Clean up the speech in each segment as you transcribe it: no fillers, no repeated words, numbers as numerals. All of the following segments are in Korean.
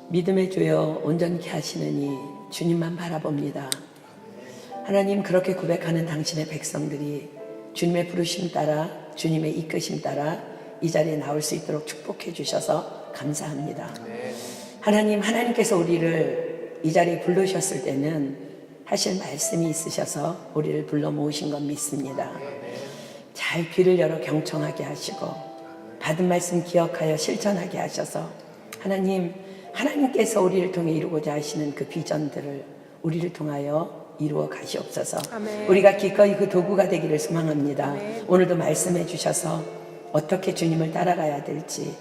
믿음의 주여 온전케 하시느니 주님만 바라봅니다. 하나님, 그렇게 고백하는 당신의 백성들이 주님의 부르심 따라, 주님의 이끄심 따라 이 자리에 나올 수 있도록 축복해 주셔서 감사합니다. 하나님, 하나님께서 우리를 이 자리에 부르셨을 때는 하실 말씀이 있으셔서 우리를 불러 모으신 건 믿습니다. 잘 귀를 열어 경청하게 하시고 받은 말씀 기억하여 실천하게 하셔서 하나님께서 우리를 통해 이루고자 하시는 그 비전들을 우리를 통하여 이루어 가시옵소서. 아멘. 우리가 기꺼이 그 도구가 되기를 소망합니다. 아멘. 오늘도 말씀해 주셔서 어떻게 주님을 따라가야 될지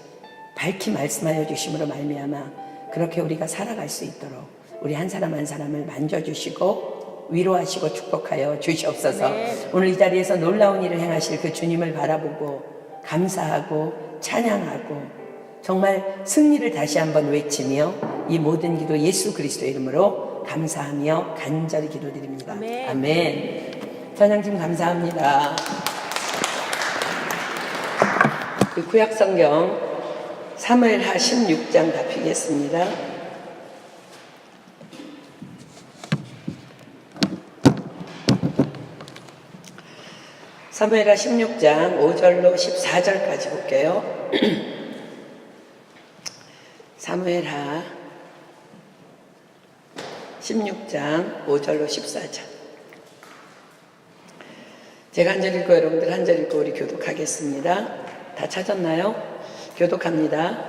밝히 말씀하여 주심으로 말미암아 그렇게 우리가 살아갈 수 있도록 우리 한 사람 한 사람을 만져주시고 위로하시고 축복하여 주시옵소서. 아멘. 오늘 이 자리에서 놀라운 일을 행하실 그 주님을 바라보고 감사하고 찬양하고 정말 승리를 다시 한번 외치며 이 모든 기도 예수 그리스도의 이름으로 감사하며 간절히 기도드립니다. 아멘. 아멘. 찬양팀 감사합니다. 그 구약성경 사무엘하 16장 다 피겠습니다. 사무엘하 16장 5절로 14절까지 볼게요. 사무엘하 16장 5절로 14절. 제가 한 절 읽고 여러분들 한 절 읽고 우리 교독하겠습니다. 다 찾았나요? 교독합니다.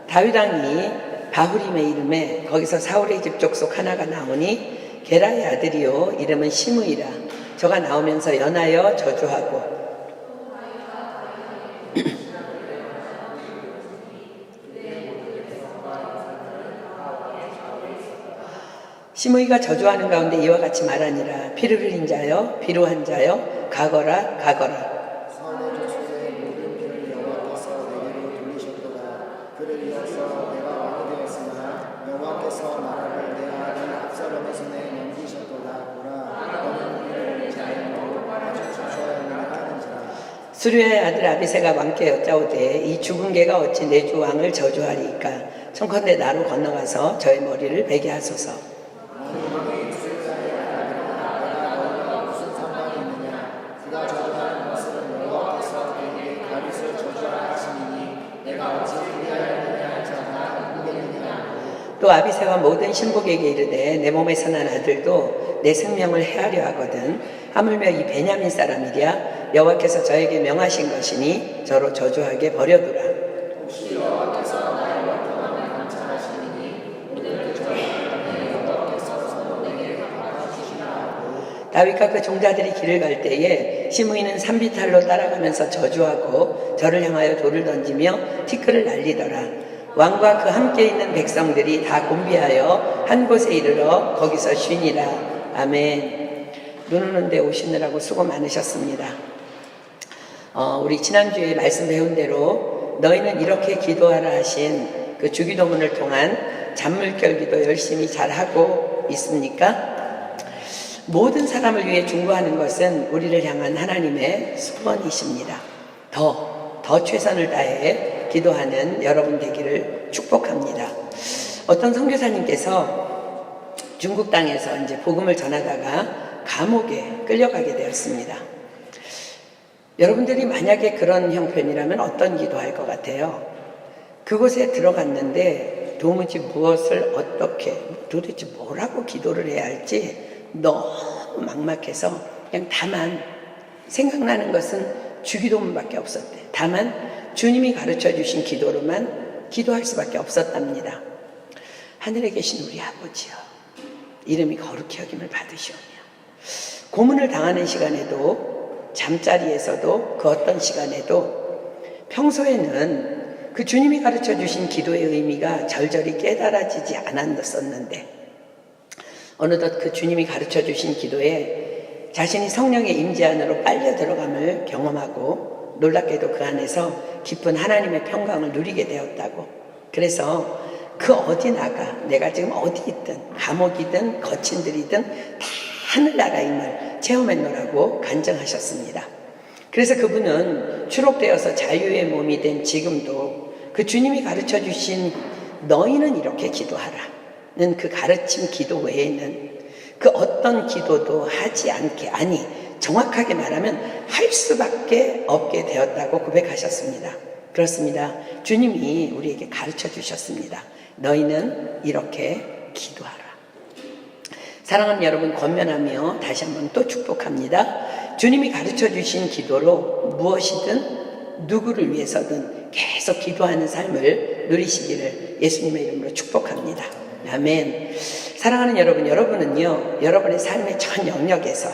다윗 왕이 바후림의 이름에 거기서 사울의 집 족속 하나가 나오니 게라의 아들이요 이름은 시므이라. 저가 나오면서 연하여 저주하고 시므이가 저주하는 가운데 이와 같이 말하니라. 피를 흘린 자여 비루한 자여 가거라 가거라. 사울의 족속의 모든 피를 여호와께서 내게로 돌리셨도다. 그를 이어서 내가 왕이 되었으나 여호와께서 나라를 내 아들 압살롬의 손에 넘기셨도다. 보라, 너는 이를 자연으로 아주 주셔야 하는지라. 수르야의 아들 아비새가 왕께 여짜오되 이 죽은 개가 어찌 내 주 왕을 저주하리이까. 청컨대 나로 건너가서 저의 머리를 베게 하소서. 무슨 상관이 있느냐? 그가 저주하는 것은 여호와께서 그에게 다윗을 저주하라 하시니 내가 어찌 그리하였느냐 자가 누구겠느냐. 또 아비새가 모든 신복에게 이르되 내 몸에서 난 아들도 내 생명을 해하려 하거든. 하물며 이 베냐민 사람이랴. 여호와께서 저에게 명하신 것이니 저로 저주하게 버려두라. 혹시 여호와께서 나의 원통함을 감찰하시니 오늘 저에게 여호와께서 선원에게 갚아주시라 하고. 다윗과 그 종자들이 길을 갈 때에 시므이는 산비탈로 따라가면서 저주하고 저를 향하여 돌을 던지며 티끌을 날리더라. 왕과 그 함께 있는 백성들이 다 곤비하여 한 곳에 이르러 거기서 쉬니라. 아멘. 눈 오는 데 오시느라고 수고 많으셨습니다. 우리 지난주에 말씀 배운 대로 너희는 이렇게 기도하라 하신 그 주기도문을 통한 잔물결 기도 열심히 잘하고 있습니까? 모든 사람을 위해 중보하는 것은 우리를 향한 하나님의 소원이십니다. 더 최선을 다해 기도하는 여러분 되기를 축복합니다. 어떤 선교사님께서 중국 땅에서 이제 복음을 전하다가 감옥에 끌려가게 되었습니다. 여러분들이 만약에 그런 형편이라면 어떤 기도할 것 같아요? 그곳에 들어갔는데 도무지 무엇을 어떻게 도대체 뭐라고 기도를 해야 할지 너무 막막해서 그냥 다만 생각나는 것은 주기도문밖에 없었대. 다만 주님이 가르쳐 주신 기도로만 기도할 수밖에 없었답니다. 하늘에 계신 우리 아버지여, 이름이 거룩히 여김을 받으시오며. 고문을 당하는 시간에도 잠자리에서도 그 어떤 시간에도 평소에는 그 주님이 가르쳐 주신 기도의 의미가 절절히 깨달아지지 않았었는데 어느덧 그 주님이 가르쳐 주신 기도에 자신이 성령의 임재 안으로 빨려 들어감을 경험하고 놀랍게도 그 안에서 깊은 하나님의 평강을 누리게 되었다고. 그래서 그 어디 나가 내가 지금 어디 있든 감옥이든 거친들이든 다 하늘나라임을 체험했노라고 간증하셨습니다. 그래서 그분은 추록되어서 자유의 몸이 된 지금도 그 주님이 가르쳐 주신 너희는 이렇게 기도하라는 그 가르침 기도 외에는 그 어떤 기도도 하지 않게, 아니 정확하게 말하면 할 수밖에 없게 되었다고 고백하셨습니다. 그렇습니다. 주님이 우리에게 가르쳐 주셨습니다. 너희는 이렇게 기도하라. 사랑하는 여러분, 권면하며 다시 한번 또 축복합니다. 주님이 가르쳐 주신 기도로 무엇이든 누구를 위해서든 계속 기도하는 삶을 누리시기를 예수님의 이름으로 축복합니다. 아멘. 사랑하는 여러분, 여러분은요, 여러분의 삶의 전 영역에서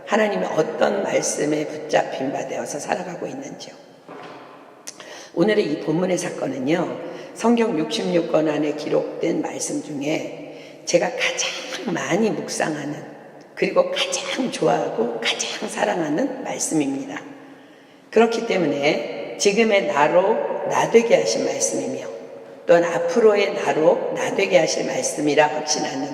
하나님의 어떤 말씀에 붙잡힌 바 되어서 살아가고 있는지요. 오늘의 이 본문의 사건은요, 성경 66권 안에 기록된 말씀 중에 제가 가장 많이 묵상하는, 그리고 가장 좋아하고 가장 사랑하는 말씀입니다. 그렇기 때문에 지금의 나로 나되게 하신 말씀이며 또한 앞으로의 나로 나되게 하실 말씀이라 확신하는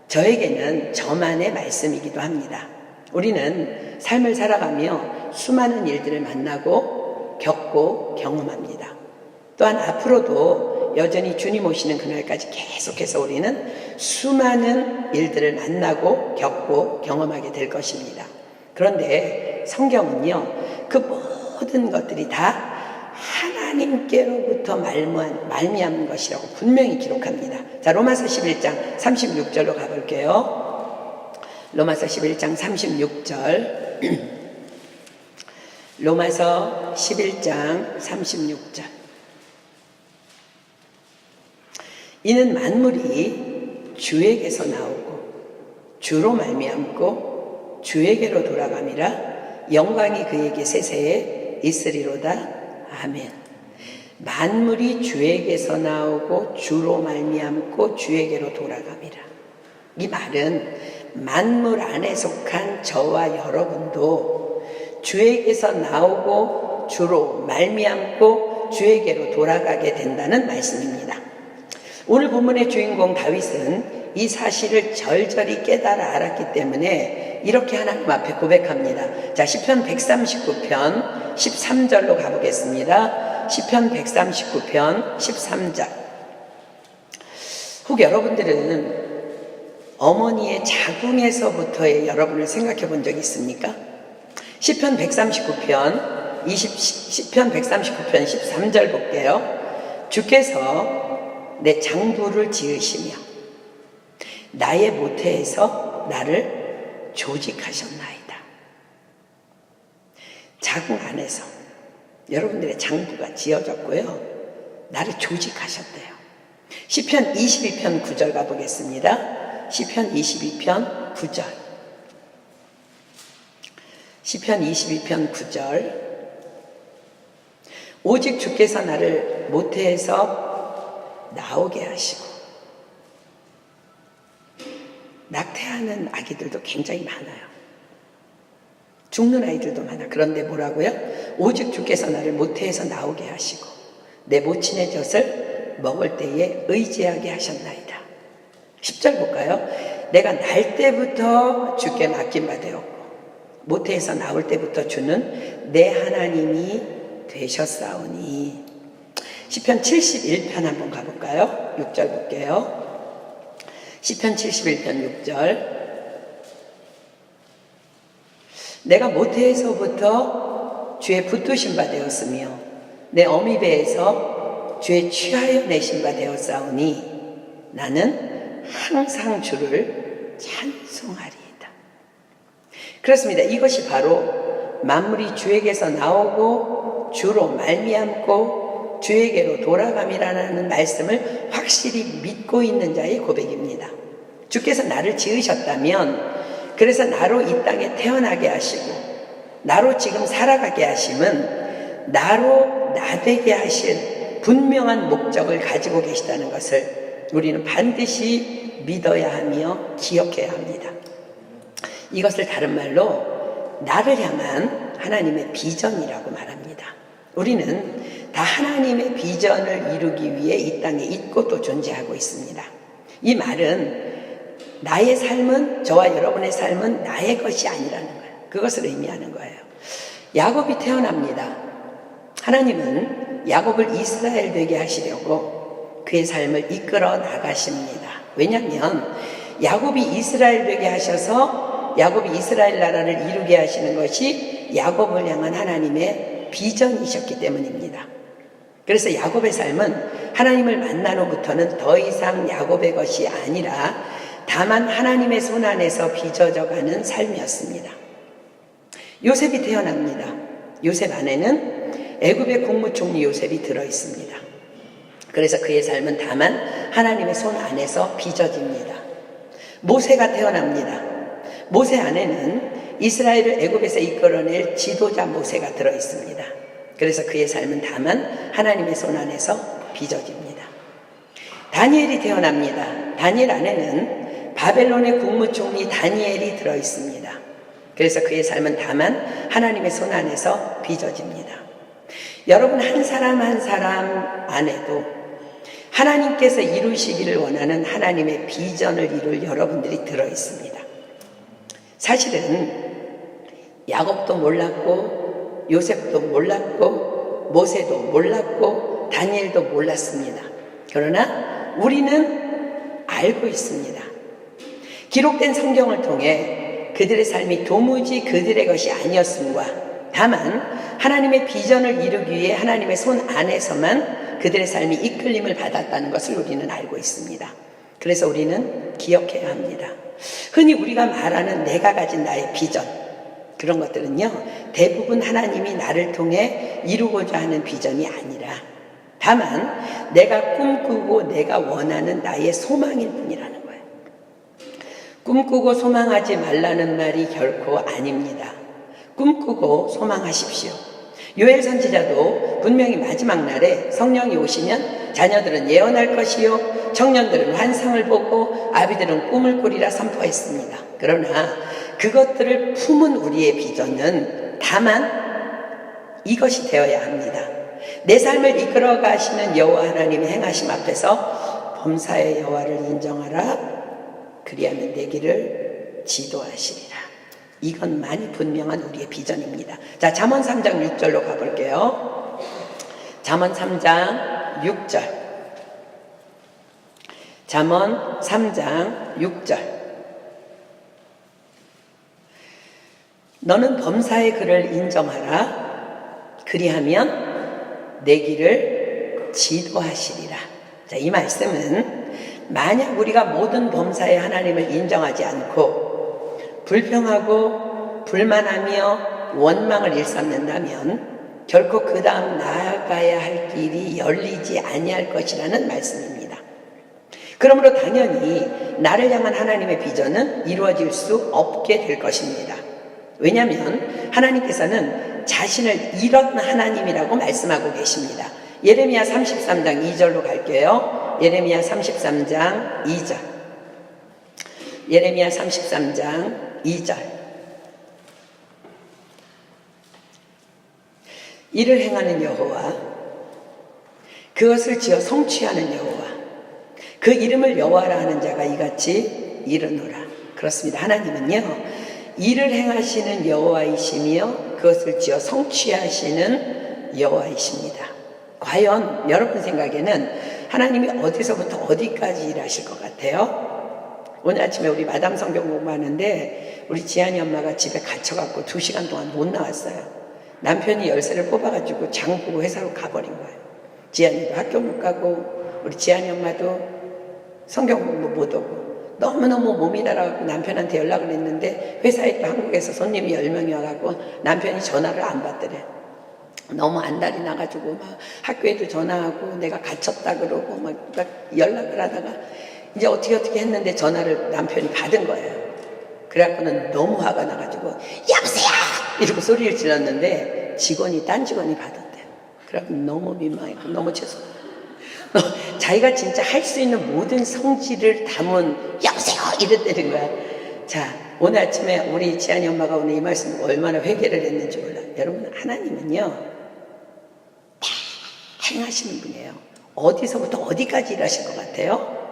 저에게는 저만의 말씀이기도 합니다. 우리는 삶을 살아가며 수많은 일들을 만나고 겪고 경험합니다. 또한 앞으로도 여전히 주님 오시는 그날까지 계속해서 우리는 수많은 일들을 만나고 겪고 경험하게 될 것입니다. 그런데 성경은요, 그 모든 것들이 다 하나님께로부터 말미암은 것이라고 분명히 기록합니다. 자, 로마서 11장 36절로 가볼게요. 로마서 11장 36절. 로마서 11장 36절. 이는 만물이 주에게서 나오고 주로 말미암고 주에게로 돌아감이라 영광이 그에게 세세에 있으리로다. 아멘. 만물이 주에게서 나오고 주로 말미암고 주에게로 돌아감이라. 이 말은 만물 안에 속한 저와 여러분도 주에게서 나오고 주로 말미암고 주에게로 돌아가게 된다는 말씀입니다. 오늘 본문의 주인공 다윗은 이 사실을 절절히 깨달아 알았기 때문에 이렇게 하나님 앞에 고백합니다. 자, 시편 139편 13절로 가보겠습니다. 시편 139편 13절. 혹 여러분들은 어머니의 자궁에서부터의 여러분을 생각해 본 적 있습니까? 시편 139편 13절 볼게요. 주께서 내 장부를 지으시며 나의 모태에서 나를 조직하셨나이다. 자궁 안에서 여러분들의 장부가 지어졌고요, 나를 조직하셨대요. 시편 22편 9절 가보겠습니다. 시편 22편 9절. 시편 22편 9절. 오직 주께서 나를 모태에서 나오게 하시고, 낙태하는 아기들도 굉장히 많아요. 죽는 아이들도 많아. 그런데 뭐라고요? 오직 주께서 나를 모태에서 나오게 하시고 내 모친의 젖을 먹을 때에 의지하게 하셨나이다. 10절 볼까요? 내가 날 때부터 주께 맡긴 바 되었고 모태에서 나올 때부터 주는 내 하나님이 되셨사오니. 시편 71편 한번 가볼까요? 6절 볼게요. 시편 71편 6절. 내가 모태에서부터 주의 붙드신 바 되었으며 내 어미 배에서 주의 취하여 내신 바 되었사오니 나는 항상 주를 찬송하리이다. 그렇습니다. 이것이 바로 만물이 주에게서 나오고 주로 말미암고 주에게로 돌아감이라는 말씀을 확실히 믿고 있는 자의 고백입니다. 주께서 나를 지으셨다면, 그래서 나로 이 땅에 태어나게 하시고 나로 지금 살아가게 하심은 나로 나되게 하실 분명한 목적을 가지고 계시다는 것을 우리는 반드시 믿어야 하며 기억해야 합니다. 이것을 다른 말로 나를 향한 하나님의 비전이라고 말합니다. 우리는 다 하나님의 비전을 이루기 위해 이 땅에 있고 또 존재하고 있습니다. 이 말은 나의 삶은, 저와 여러분의 삶은 나의 것이 아니라는 거예요. 그것을 의미하는 거예요. 야곱이 태어납니다. 하나님은 야곱을 이스라엘 되게 하시려고 그의 삶을 이끌어 나가십니다. 왜냐하면 야곱이 이스라엘 되게 하셔서 야곱이 이스라엘 나라를 이루게 하시는 것이 야곱을 향한 하나님의 비전이셨기 때문입니다. 그래서 야곱의 삶은 하나님을 만난 후부터는 더 이상 야곱의 것이 아니라 다만 하나님의 손 안에서 빚어져가는 삶이었습니다. 요셉이 태어납니다. 요셉 안에는 애굽의 국무총리 요셉이 들어있습니다. 그래서 그의 삶은 다만 하나님의 손 안에서 빚어집니다. 모세가 태어납니다. 모세 안에는 이스라엘을 애굽에서 이끌어낼 지도자 모세가 들어있습니다. 그래서 그의 삶은 다만 하나님의 손 안에서 빚어집니다. 다니엘이 태어납니다. 다니엘 안에는 바벨론의 국무총리 다니엘이 들어있습니다. 그래서 그의 삶은 다만 하나님의 손 안에서 빚어집니다. 여러분 한 사람 한 사람 안에도 하나님께서 이루시기를 원하는 하나님의 비전을 이룰 여러분들이 들어있습니다. 사실은 야곱도 몰랐고 요셉도 몰랐고 모세도 몰랐고 다니엘도 몰랐습니다. 그러나 우리는 알고 있습니다. 기록된 성경을 통해 그들의 삶이 도무지 그들의 것이 아니었음과 다만 하나님의 비전을 이루기 위해 하나님의 손 안에서만 그들의 삶이 이끌림을 받았다는 것을 우리는 알고 있습니다. 그래서 우리는 기억해야 합니다. 흔히 우리가 말하는 내가 가진 나의 비전, 그런 것들은요 대부분 하나님이 나를 통해 이루고자 하는 비전이 아니라 다만 내가 꿈꾸고 내가 원하는 나의 소망일 뿐이라는 거예요. 꿈꾸고 소망하지 말라는 말이 결코 아닙니다. 꿈꾸고 소망하십시오. 요엘 선지자도 분명히 마지막 날에 성령이 오시면 자녀들은 예언할 것이요 청년들은 환상을 보고 아비들은 꿈을 꾸리라 선포했습니다. 그러나 그것들을 품은 우리의 비전은 다만 이것이 되어야 합니다. 내 삶을 이끌어 가시는 여호와 하나님의 행하심 앞에서 범사의 여호와를 인정하라. 그리하면 내 길을 지도하시리라. 이것만이 분명한 우리의 비전입니다. 자, 잠언 3장 6절로 가볼게요. 잠언 3장 6절. 잠언 3장 6절. 너는 범사의 그를 인정하라. 그리하면 내 길을 지도하시리라. 자, 이 말씀은 만약 우리가 모든 범사의 하나님을 인정하지 않고 불평하고 불만하며 원망을 일삼는다면 결코 그 다음 나아가야 할 길이 열리지 아니할 것이라는 말씀입니다. 그러므로 당연히 나를 향한 하나님의 비전은 이루어질 수 없게 될 것입니다. 왜냐하면 하나님께서는 자신을 이런 하나님이라고 말씀하고 계십니다. 예레미야 33장 2절로 갈게요. 예레미야 33장 2절. 예레미야 33장 2절. 이를 행하는 여호와, 그것을 지어 성취하는 여호와, 그 이름을 여호와라 하는 자가 이같이 이르노라. 그렇습니다. 하나님은요 일을 행하시는 여호와이시며 그것을 지어 성취하시는 여호와이십니다. 과연 여러분 생각에는 하나님이 어디서부터 어디까지 일하실 것 같아요? 오늘 아침에 우리 마담 성경 공부하는데 우리 지한이 엄마가 집에 갇혀갖고 2시간 동안 못 나왔어요. 남편이 열쇠를 뽑아가지고 장 보고 회사로 가버린 거예요. 지한이도 학교 못 가고 우리 지한이 엄마도 성경 공부 못 오고 너무너무 몸이 날아가고 남편한테 연락을 했는데 회사에 또 한국에서 손님이 10명이 와가지고 남편이 전화를 안 받더래. 너무 안달이 나가지고 막 학교에도 전화하고 내가 갇혔다 그러고 막 연락을 하다가 이제 어떻게 했는데 전화를 남편이 받은 거예요. 그래갖고는 너무 화가 나가지고 여보세요! 이러고 소리를 질렀는데 딴 직원이 받았대요. 그래갖고 너무 민망했고 너무 죄송해요. 자기가 진짜 할 수 있는 모든 성질을 담은 여보세요! 이랬다는 거야. 자, 오늘 아침에 우리 지한이 엄마가 오늘 이 말씀 얼마나 회개를 했는지 몰라요. 여러분, 하나님은요 다 행하시는 분이에요. 어디서부터 어디까지 일하실 것 같아요?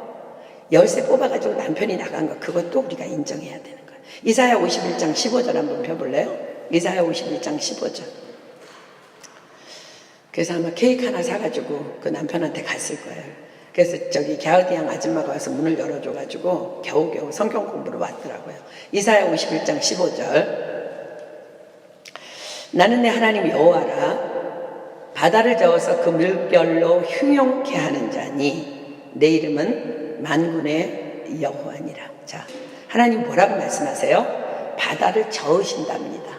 열쇠 뽑아가지고 남편이 나간 거, 그것도 우리가 인정해야 되는 거예요. 이사야 51장 15절 한번 펴볼래요? 이사야 51장 15절. 그래서 아마 케이크 하나 사가지고 그 남편한테 갔을 거예요. 그래서 저기 갸우디양 아줌마가 와서 문을 열어줘가지고 겨우겨우 성경 공부를 왔더라고요. 이사야 51장 15절. 나는 내 하나님 여호와라. 바다를 저어서 그 물결로 흉용케 하는 자니 내 이름은 만군의 여호와니라. 자, 하나님 뭐라고 말씀하세요? 바다를 저으신답니다.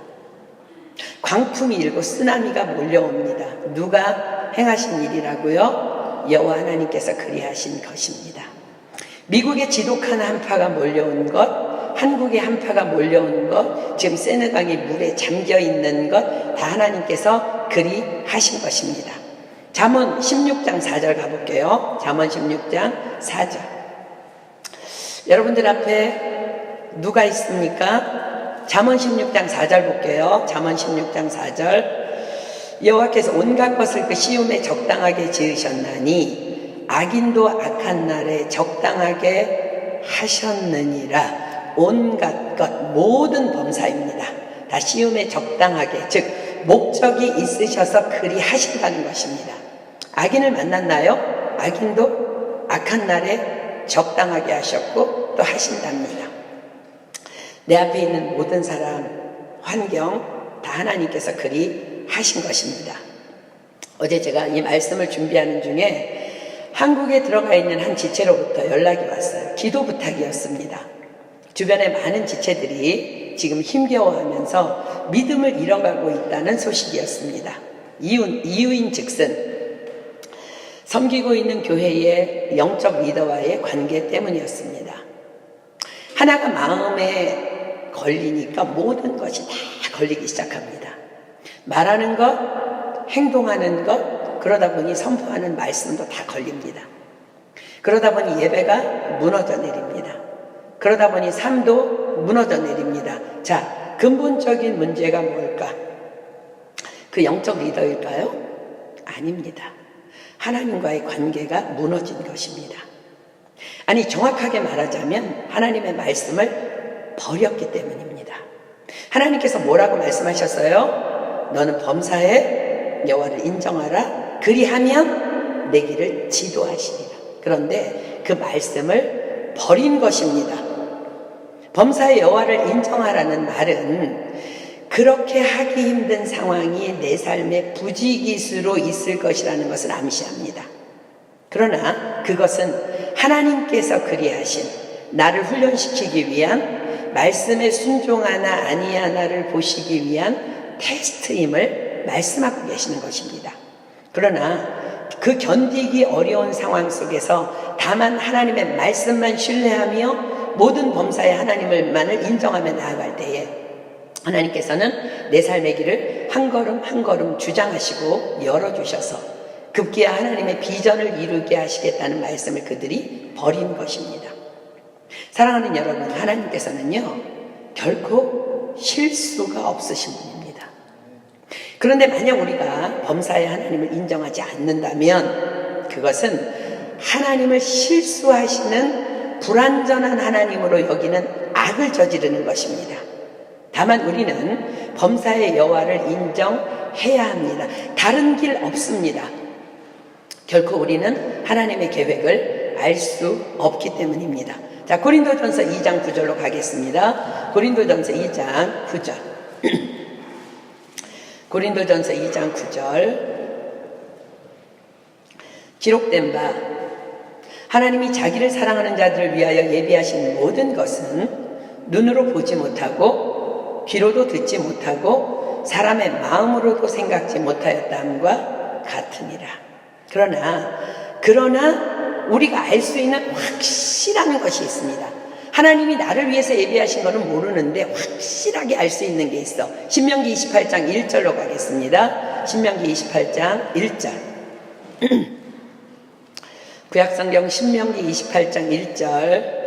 광풍이 일고 쓰나미가 몰려옵니다. 누가 행하신 일이라고요? 여호와 하나님께서 그리하신 것입니다. 미국의 지독한 한파가 몰려온 것, 한국의 한파가 몰려온 것, 지금 세느강이 물에 잠겨 있는 것 다 하나님께서 그리하신 것입니다. 잠언 16장 4절 가볼게요. 잠언 16장 4절. 여러분들 앞에 누가 있습니까? 잠언 16장 4절 볼게요. 잠언 16장 4절. 여호와께서 온갖 것을 그 시움에 적당하게 지으셨나니 악인도 악한 날에 적당하게 하셨느니라. 온갖 것 모든 범사입니다. 다 시움에 적당하게, 즉 목적이 있으셔서 그리 하신다는 것입니다. 악인을 만났나요? 악인도 악한 날에 적당하게 하셨고 또 하신답니다. 내 앞에 있는 모든 사람, 환경 다 하나님께서 그리 하신 것입니다. 어제 제가 이 말씀을 준비하는 중에 한국에 들어가 있는 한 지체로부터 연락이 왔어요. 기도 부탁이었습니다. 주변에 많은 지체들이 지금 힘겨워하면서 믿음을 잃어가고 있다는 소식이었습니다. 이유인 즉슨 섬기고 있는 교회의 영적 리더와의 관계 때문이었습니다. 하나가 마음에 걸리니까 모든 것이 다 걸리기 시작합니다. 말하는 것, 행동하는 것, 그러다 보니 선포하는 말씀도 다 걸립니다. 그러다 보니 예배가 무너져 내립니다. 그러다 보니 삶도 무너져 내립니다. 자, 근본적인 문제가 뭘까? 그 영적 리더일까요? 아닙니다. 하나님과의 관계가 무너진 것입니다. 아니, 정확하게 말하자면 하나님의 말씀을 버렸기 때문입니다. 하나님께서 뭐라고 말씀하셨어요? 너는 범사에 여호와를 인정하라. 그리하면 내 길을 지도하시리라. 그런데 그 말씀을 버린 것입니다. 범사의 여호와를 인정하라는 말은 그렇게 하기 힘든 상황이 내 삶의 부지기수로 있을 것이라는 것을 암시합니다. 그러나 그것은 하나님께서 그리하신 나를 훈련시키기 위한 말씀에 순종하나 아니하나를 보시기 위한 테스트임을 말씀하고 계시는 것입니다. 그러나 그 견디기 어려운 상황 속에서 다만 하나님의 말씀만 신뢰하며 모든 범사의 하나님을만을 인정하며 나아갈 때에 하나님께서는 내 삶의 길을 한 걸음 한 걸음 주장하시고 열어주셔서 급기야 하나님의 비전을 이루게 하시겠다는 말씀을 그들이 버린 것입니다. 사랑하는 여러분, 하나님께서는요 결코 실수가 없으신 분입니다. 그런데 만약 우리가 범사의 하나님을 인정하지 않는다면 그것은 하나님을 실수하시는 불완전한 하나님으로 여기는 악을 저지르는 것입니다. 다만 우리는 범사의 여호와를 인정해야 합니다. 다른 길 없습니다. 결코 우리는 하나님의 계획을 알 수 없기 때문입니다. 자, 고린도전서 2장 9절로 가겠습니다. 고린도전서 2장 9절. 고린도전서 2장 9절. 기록된 바 하나님이 자기를 사랑하는 자들을 위하여 예비하신 모든 것은 눈으로 보지 못하고 귀로도 듣지 못하고 사람의 마음으로도 생각지 못하였다함과 같으니라. 그러나 우리가 알 수 있는 확실한 것이 있습니다. 하나님이 나를 위해서 예비하신 것은 모르는데 확실하게 알 수 있는 게 있어. 신명기 28장 1절로 가겠습니다. 신명기 28장 1절. 구약성경 신명기 28장 1절.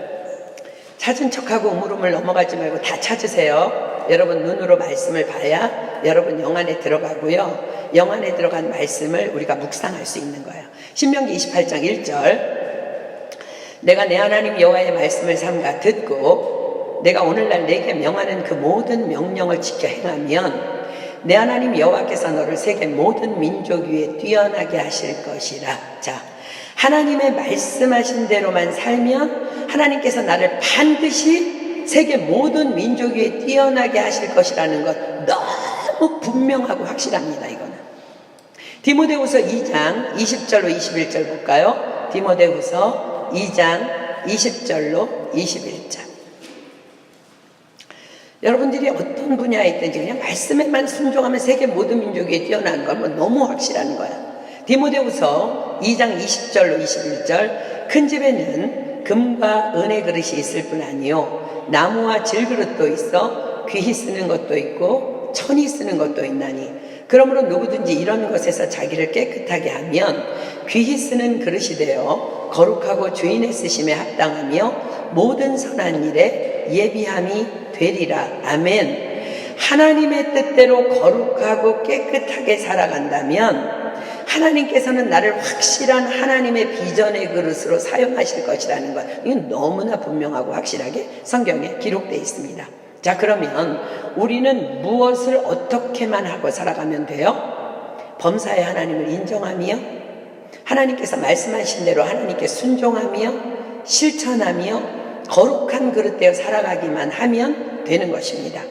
찾은 척하고 우물우물 넘어가지 말고 다 찾으세요. 여러분 눈으로 말씀을 봐야 여러분 영 안에 들어가고요. 영 안에 들어간 말씀을 우리가 묵상할 수 있는 거예요. 신명기 28장 1절. 내가 내 하나님 여호와의 말씀을 삼가 듣고 내가 오늘날 내게 명하는 그 모든 명령을 지켜 행하면 내 하나님 여호와께서 너를 세계 모든 민족 위에 뛰어나게 하실 것이라. 자, 하나님의 말씀하신 대로만 살면 하나님께서 나를 반드시 세계 모든 민족 위에 뛰어나게 하실 것이라는 것 너무 분명하고 확실합니다. 이거는 디모데후서 2장 20절로 21절 볼까요? 디모데후서 2장 20절로 21절. 여러분들이 어떤 분야에 있든지 그냥 말씀에만 순종하면 세계 모든 민족 위에 뛰어나는 건 너무 확실한 거야. 디모데후서 2장 20절로 21절. 큰 집에는 금과 은의 그릇이 있을 뿐 아니요 나무와 질그릇도 있어 귀히 쓰는 것도 있고 천히 쓰는 것도 있나니 그러므로 누구든지 이런 것에서 자기를 깨끗하게 하면 귀히 쓰는 그릇이 되어 거룩하고 주인의 쓰심에 합당하며 모든 선한 일에 예비함이 되리라. 아멘. 하나님의 뜻대로 거룩하고 깨끗하게 살아간다면 하나님께서는 나를 확실한 하나님의 비전의 그릇으로 사용하실 것이라는 것, 이건 너무나 분명하고 확실하게 성경에 기록되어 있습니다. 자, 그러면 우리는 무엇을 어떻게만 하고 살아가면 돼요? 범사의 하나님을 인정하며 하나님께서 말씀하신 대로 하나님께 순종하며 실천하며 거룩한 그릇 되어 살아가기만 하면 되는 것입니다.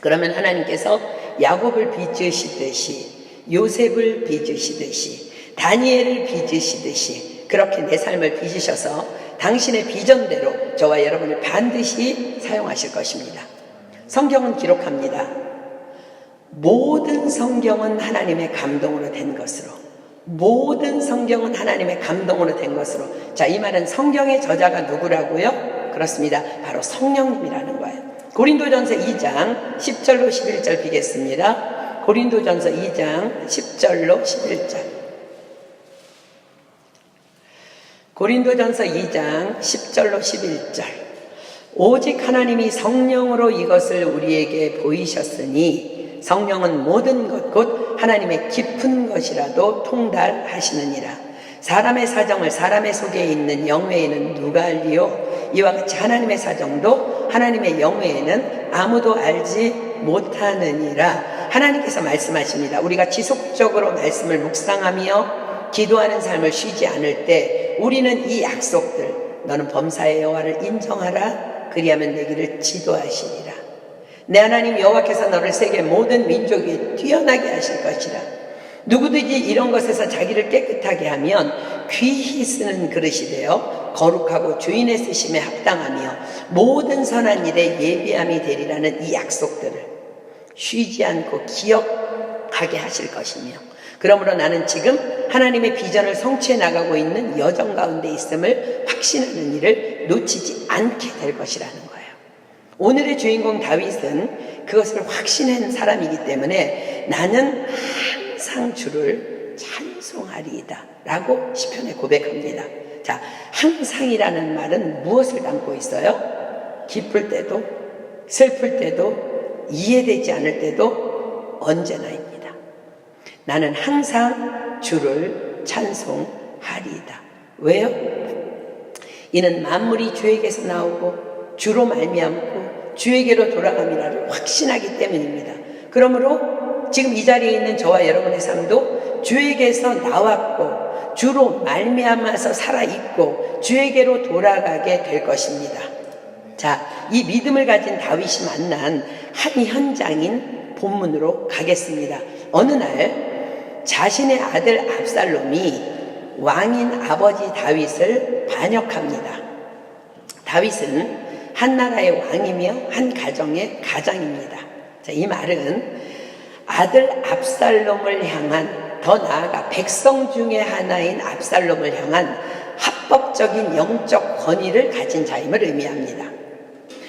그러면 하나님께서 야곱을 빚으시듯이 요셉을 빚으시듯이 다니엘을 빚으시듯이 그렇게 내 삶을 빚으셔서 당신의 비전대로 저와 여러분을 반드시 사용하실 것입니다. 성경은 기록합니다. 모든 성경은 하나님의 감동으로 된 것으로, 모든 성경은 하나님의 감동으로 된 것으로. 자, 이 말은 성경의 저자가 누구라고요? 그렇습니다. 바로 성령님이라는 거예요. 고린도전서 2장 10절로 11절 비겠습니다. 고린도전서 2장 10절로 11절. 고린도전서 2장 10절로 11절. 오직 하나님이 성령으로 이것을 우리에게 보이셨으니 성령은 모든 것 곧 하나님의 깊은 것이라도 통달하시느니라. 사람의 사정을 사람의 속에 있는 영외에는 누가 알리요? 이와 같이 하나님의 사정도 하나님의 영외에는 아무도 알지 못하느니라. 하나님께서 말씀하십니다. 우리가 지속적으로 말씀을 묵상하며 기도하는 삶을 쉬지 않을 때 우리는 이 약속들, 너는 범사의 여호와를 인정하라. 그리하면 내 길을 지도하시리라. 내 하나님 여호와께서 너를 세계 모든 민족 위에 뛰어나게 하실 것이라. 누구든지 이런 것에서 자기를 깨끗하게 하면 귀히 쓰는 그릇이 되어 거룩하고 주인의 쓰심에 합당하며 모든 선한 일에 예비함이 되리라는 이 약속들을 쉬지 않고 기억하게 하실 것이며, 그러므로 나는 지금 하나님의 비전을 성취해 나가고 있는 여정 가운데 있음을 확신하는 일을 놓치지 않게 될 것이라는 거예요. 오늘의 주인공 다윗은 그것을 확신한 사람이기 때문에 나는 항상 주를 찬송하리이다 라고 시편에 고백합니다. 자, 항상이라는 말은 무엇을 담고 있어요? 기쁠 때도 슬플 때도 이해되지 않을 때도 언제나입니다. 나는 항상 주를 찬송하리이다. 왜요? 이는 만물이 주에게서 나오고 주로 말미암고 주에게로 돌아감이라를 확신하기 때문입니다. 그러므로 지금 이 자리에 있는 저와 여러분의 삶도 주에게서 나왔고 주로 말미암아서 살아있고 주에게로 돌아가게 될 것입니다. 자, 이 믿음을 가진 다윗이 만난 한 현장인 본문으로 가겠습니다. 어느 날 자신의 아들 압살롬이 왕인 아버지 다윗을 반역합니다. 다윗은 한 나라의 왕이며 한 가정의 가장입니다. 자, 이 말은 아들 압살롬을 향한, 더 나아가 백성 중에 하나인 압살롬을 향한 합법적인 영적 권위를 가진 자임을 의미합니다.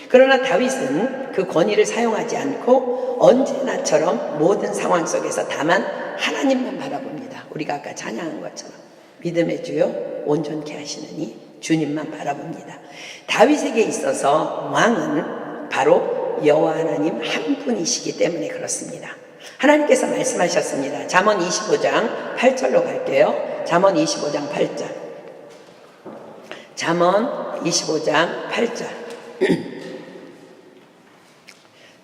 그러나 다윗은 그 권위를 사용하지 않고 언제나처럼 모든 상황 속에서 다만 하나님만 바라봅니다. 우리가 아까 찬양한 것처럼 믿음의 주여 온전케 하시느니 주님만 바라봅니다. 다윗에게 있어서 왕은 바로 여호와 하나님 한 분이시기 때문에 그렇습니다. 하나님께서 말씀하셨습니다. 잠언 25장 8절로 갈게요. 잠언 25장 8절. 잠언 25장 8절.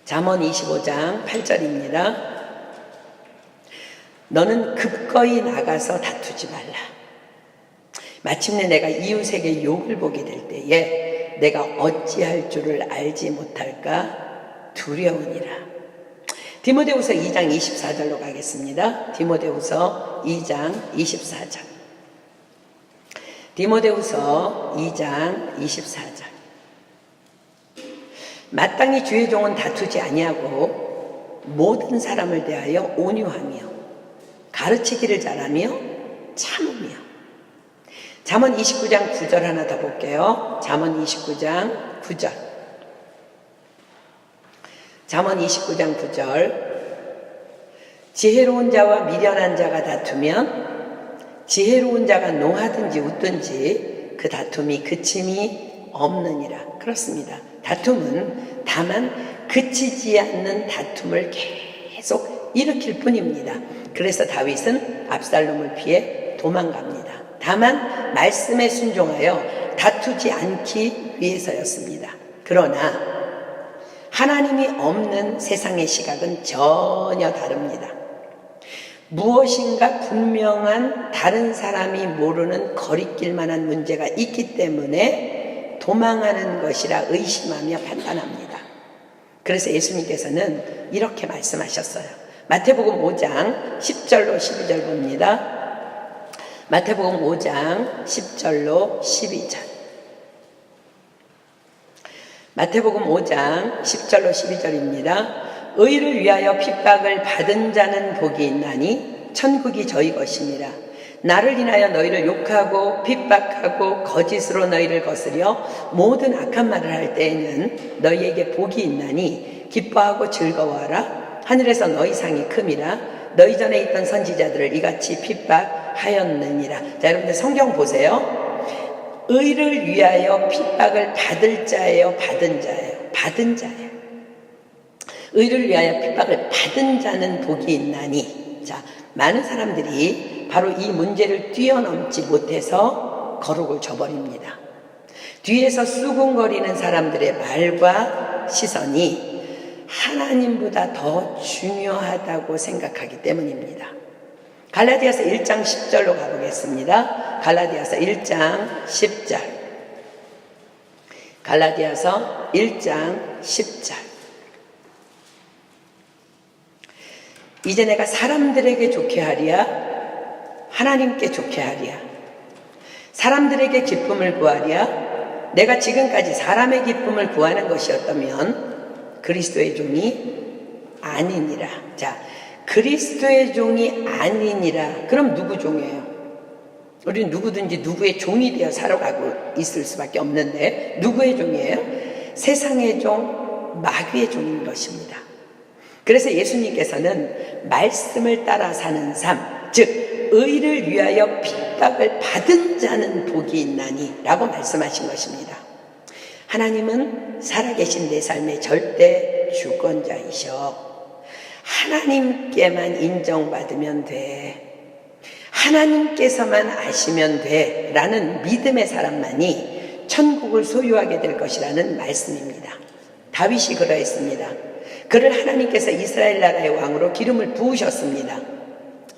잠언 25장 8절입니다. 너는 급거이 나가서 다투지 말라. 마침내 내가 이웃에게 욕을 보게 될 때에 내가 어찌할 줄을 알지 못할까 두려우니라. 디모데후서 2장 24절로 가겠습니다. 디모데후서 2장 24절. 디모데후서 2장 24절. 마땅히 주의 종은 다투지 아니하고 모든 사람을 대하여 온유하며 가르치기를 잘하며 참으며. 잠언 29장 9절 하나 더 볼게요. 잠언 29장 9절. 잠언 29장 9절. 지혜로운 자와 미련한 자가 다투면 지혜로운 자가 노하든지 웃든지 그 다툼이 그침이 없느니라. 그렇습니다. 다툼은 다만 그치지 않는 다툼을 계속 일으킬 뿐입니다. 그래서 다윗은 압살롬을 피해 도망갑니다. 다만 말씀에 순종하여 다투지 않기 위해서였습니다. 그러나 하나님이 없는 세상의 시각은 전혀 다릅니다. 무엇인가 분명한 다른 사람이 모르는 거리낄만한 문제가 있기 때문에 도망하는 것이라 의심하며 판단합니다. 그래서 예수님께서는 이렇게 말씀하셨어요. 마태복음 5장 10절로 12절 봅니다. 마태복음 5장 10절로 12절. 마태복음 5장 10절로 12절입니다. 의를 위하여 핍박을 받은 자는 복이 있나니 천국이 저희 것이니라. 나를 인하여 너희를 욕하고 핍박하고 거짓으로 너희를 거스려 모든 악한 말을 할 때에는 너희에게 복이 있나니 기뻐하고 즐거워하라. 하늘에서 너희 상이 큼이라. 너희 전에 있던 선지자들을 이같이 핍박하였느니라. 자, 여러분들 성경 보세요. 의를 위하여 핍박을 받을 자예요, 받은 자예요? 받은 자예요. 의를 위하여 핍박을 받은 자는 복이 있나니. 자, 많은 사람들이 바로 이 문제를 뛰어넘지 못해서 거룩을 저버립니다. 뒤에서 수군거리는 사람들의 말과 시선이 하나님보다 더 중요하다고 생각하기 때문입니다. 갈라디아서 1장 10절로 가보겠습니다. 갈라디아서 1장 10절. 갈라디아서 1장 10절. 이제 내가 사람들에게 좋게 하랴 하나님께 좋게 하랴 사람들에게 기쁨을 구하랴 내가 지금까지 사람의 기쁨을 구하는 것이었다면 그리스도의 종이 아니니라. 자, 그리스도의 종이 아니니라. 그럼 누구 종이에요? 우리는 누구든지 누구의 종이 되어 살아가고 있을 수밖에 없는데 누구의 종이에요? 세상의 종, 마귀의 종인 것입니다. 그래서 예수님께서는 말씀을 따라 사는 삶, 즉 의를 위하여 핍박을 받은 자는 복이 있나니 라고 말씀하신 것입니다. 하나님은 살아계신 내 삶의 절대 주권자이셔. 하나님께만 인정받으면 돼. 하나님께서만 아시면 돼. 라는 믿음의 사람만이 천국을 소유하게 될 것이라는 말씀입니다. 다윗이 그러했습니다. 그를 하나님께서 이스라엘 나라의 왕으로 기름을 부으셨습니다.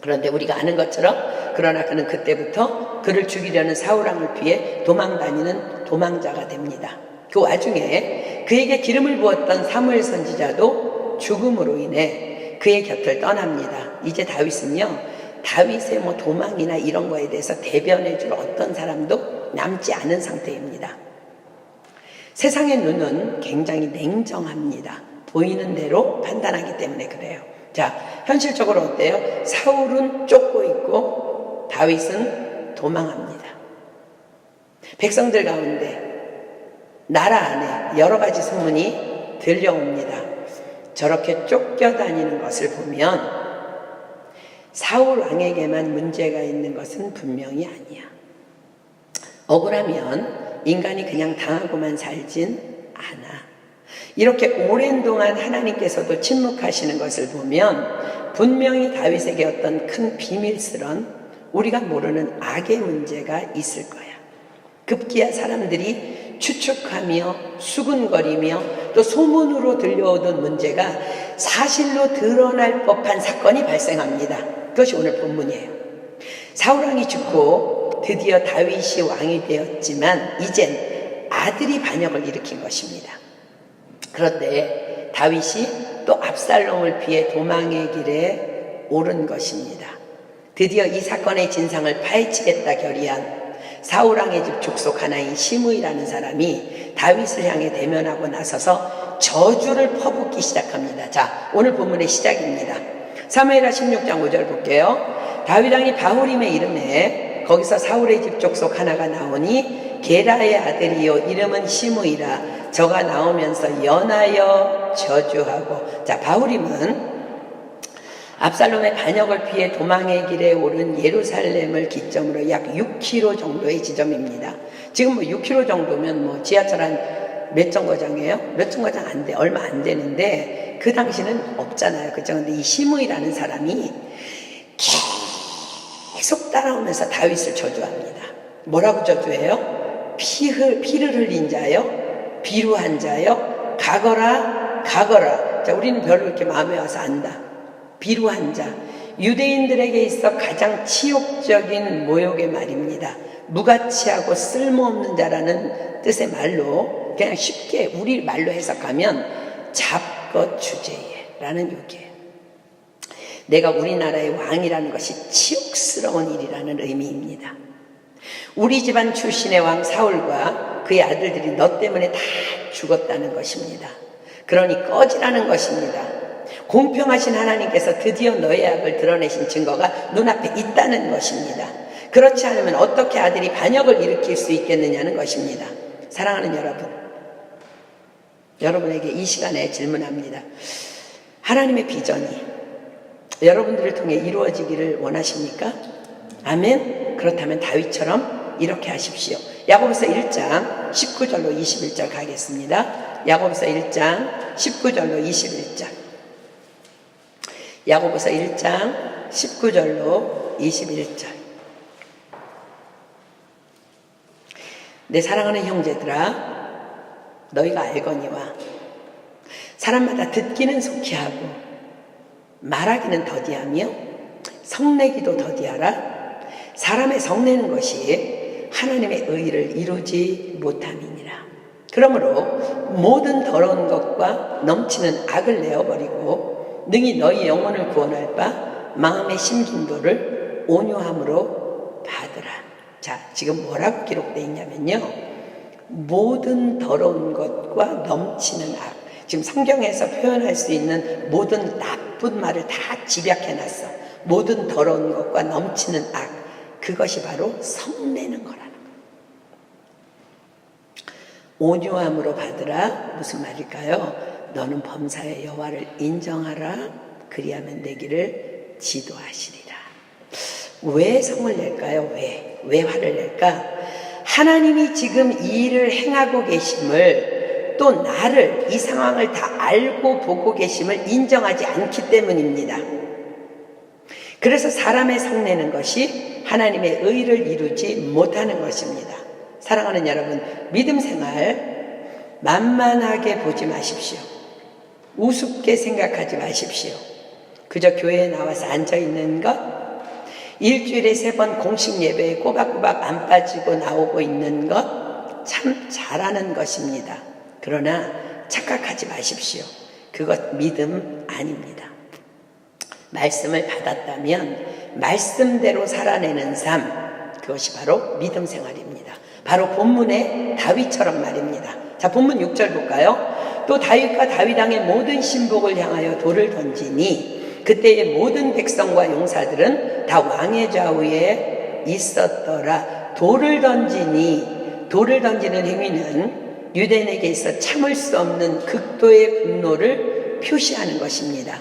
그런데 우리가 아는 것처럼 그러나 그는 그때부터 그를 죽이려는 사울왕을 피해 도망다니는 도망자가 됩니다. 그 와중에 그에게 기름을 부었던 사무엘 선지자도 죽음으로 인해 그의 곁을 떠납니다. 이제 다윗은요, 다윗의 뭐 도망이나 이런 거에 대해서 대변해 줄 어떤 사람도 남지 않은 상태입니다. 세상의 눈은 굉장히 냉정합니다. 보이는 대로 판단하기 때문에 그래요. 자, 현실적으로 어때요? 사울은 쫓고 있고 다윗은 도망합니다. 백성들 가운데 나라 안에 여러 가지 소문이 들려옵니다. 저렇게 쫓겨다니는 것을 보면 사울 왕에게만 문제가 있는 것은 분명히 아니야. 억울하면 인간이 그냥 당하고만 살진 않아. 이렇게 오랜 동안 하나님께서도 침묵하시는 것을 보면 분명히 다윗에게 어떤 큰 비밀스런 우리가 모르는 악의 문제가 있을 거야. 급기야 사람들이 추측하며 수군거리며 또 소문으로 들려오던 문제가 사실로 드러날 법한 사건이 발생합니다. 그것이 오늘 본문이에요. 사울왕이 죽고 드디어 다윗이 왕이 되었지만 이젠 아들이 반역을 일으킨 것입니다. 그런데 다윗이 또 압살롬을 피해 도망의 길에 오른 것입니다. 드디어 이 사건의 진상을 파헤치겠다 결의한 사울왕의 집 족속 하나인 시므이라는 사람이 다윗을 향해 대면하고 나서서 저주를 퍼붓기 시작합니다. 자, 오늘 본문의 시작입니다. 사무엘하 16장 5절 볼게요. 다윗왕이 바후림에 이름에 거기서 사울의 집 족속 하나가 나오니 게라의 아들이요 이름은 시므이라. 저가 나오면서 연하여 저주하고. 자, 바후림은 압살롬의 반역을 피해 도망의 길에 오른 예루살렘을 기점으로 약 6km 정도의 지점입니다. 지금 뭐 6km 정도면 뭐 지하철 한 몇 정거장이에요? 몇 정거장 안 돼. 얼마 안 되는데 그 당시는 없잖아요. 그죠? 근데 이 시므이라는 사람이 계속 따라오면서 다윗을 저주합니다. 뭐라고 저주해요? 피를 흘린 자요, 비루한 자요, 가거라. 자, 우리는 별로 이렇게 마음에 와서 안다. 비루한 자, 유대인들에게 있어 가장 치욕적인 모욕의 말입니다. 무가치하고 쓸모없는 자라는 뜻의 말로 그냥 쉽게 우리 말로 해석하면 잡것주제라는 욕이에요. 내가 우리나라의 왕이라는 것이 치욕스러운 일이라는 의미입니다. 우리 집안 출신의 왕 사울과 그의 아들들이 너 때문에 다 죽었다는 것입니다. 그러니 꺼지라는 것입니다. 공평하신 하나님께서 드디어 너의 악을 드러내신 증거가 눈앞에 있다는 것입니다. 그렇지 않으면 어떻게 아들이 반역을 일으킬 수 있겠느냐는 것입니다. 사랑하는 여러분에게 이 시간에 질문합니다. 하나님의 비전이 여러분들을 통해 이루어지기를 원하십니까? 아멘. 그렇다면 다윗처럼 이렇게 하십시오. 야고보서 1장 19절로 21절 가겠습니다. 야고보서 1장 19절로 21절. 야고보서 1장 19절로 21절. 내 사랑하는 형제들아, 너희가 알거니와 사람마다 듣기는 속히 하고 말하기는 더디하며 성내기도 더디하라. 사람의 성내는 것이 하나님의 의를 이루지 못함이니라. 그러므로 모든 더러운 것과 넘치는 악을 내어버리고 능히 너희 영혼을 구원할 바 마음의 심긴도를 온유함으로 받으라. 자, 지금 뭐라고 기록되어 있냐면요, 모든 더러운 것과 넘치는 악. 지금 성경에서 표현할 수 있는 모든 나쁜 말을 다 집약해놨어. 모든 더러운 것과 넘치는 악, 그것이 바로 성내는 거라는 거예요. 온유함으로 받으라. 무슨 말일까요? 너는 범사의 여호와를 인정하라. 그리하면 내 길을 지도하시리라. 왜 성을 낼까요? 왜 화를 낼까? 하나님이 지금 이 일을 행하고 계심을, 또 나를, 이 상황을 다 알고 보고 계심을 인정하지 않기 때문입니다. 그래서 사람의 성내는 것이 하나님의 의를 이루지 못하는 것입니다. 사랑하는 여러분, 믿음 생활 만만하게 보지 마십시오. 우습게 생각하지 마십시오. 그저 교회에 나와서 앉아있는 것, 일주일에 3번 공식 예배에 꼬박꼬박 안 빠지고 나오고 있는 것 참 잘하는 것입니다. 그러나 착각하지 마십시오. 그것 믿음 아닙니다. 말씀을 받았다면 말씀대로 살아내는 삶, 그것이 바로 믿음 생활입니다. 바로 본문의 다윗처럼 말입니다. 자, 본문 6절 볼까요? 또 다윗과 다윗 왕의 모든 신복을 향하여 돌을 던지니 그때의 모든 백성과 용사들은 다 왕의 좌우에 있었더라. 돌을 던지는 행위는 유대인에게 있어 참을 수 없는 극도의 분노를 표시하는 것입니다.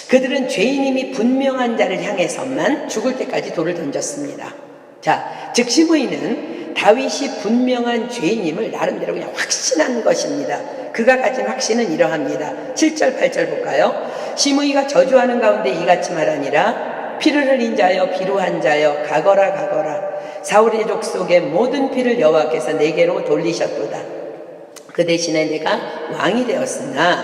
그들은 죄인임이 분명한 자를 향해서만 죽을 때까지 돌을 던졌습니다. 자, 즉 시므이는 다윗이 분명한 죄인임을 나름대로 그냥 확신한 것입니다. 그가 가진 확신은 이러합니다. 7절 8절 볼까요? 시므이가 저주하는 가운데 이같이 말하니라. 피를 흘린 자여, 비루한 자여, 가거라. 사울의 족속의 모든 피를 여호와께서 내게로 돌리셨도다. 그 대신에 내가 왕이 되었으나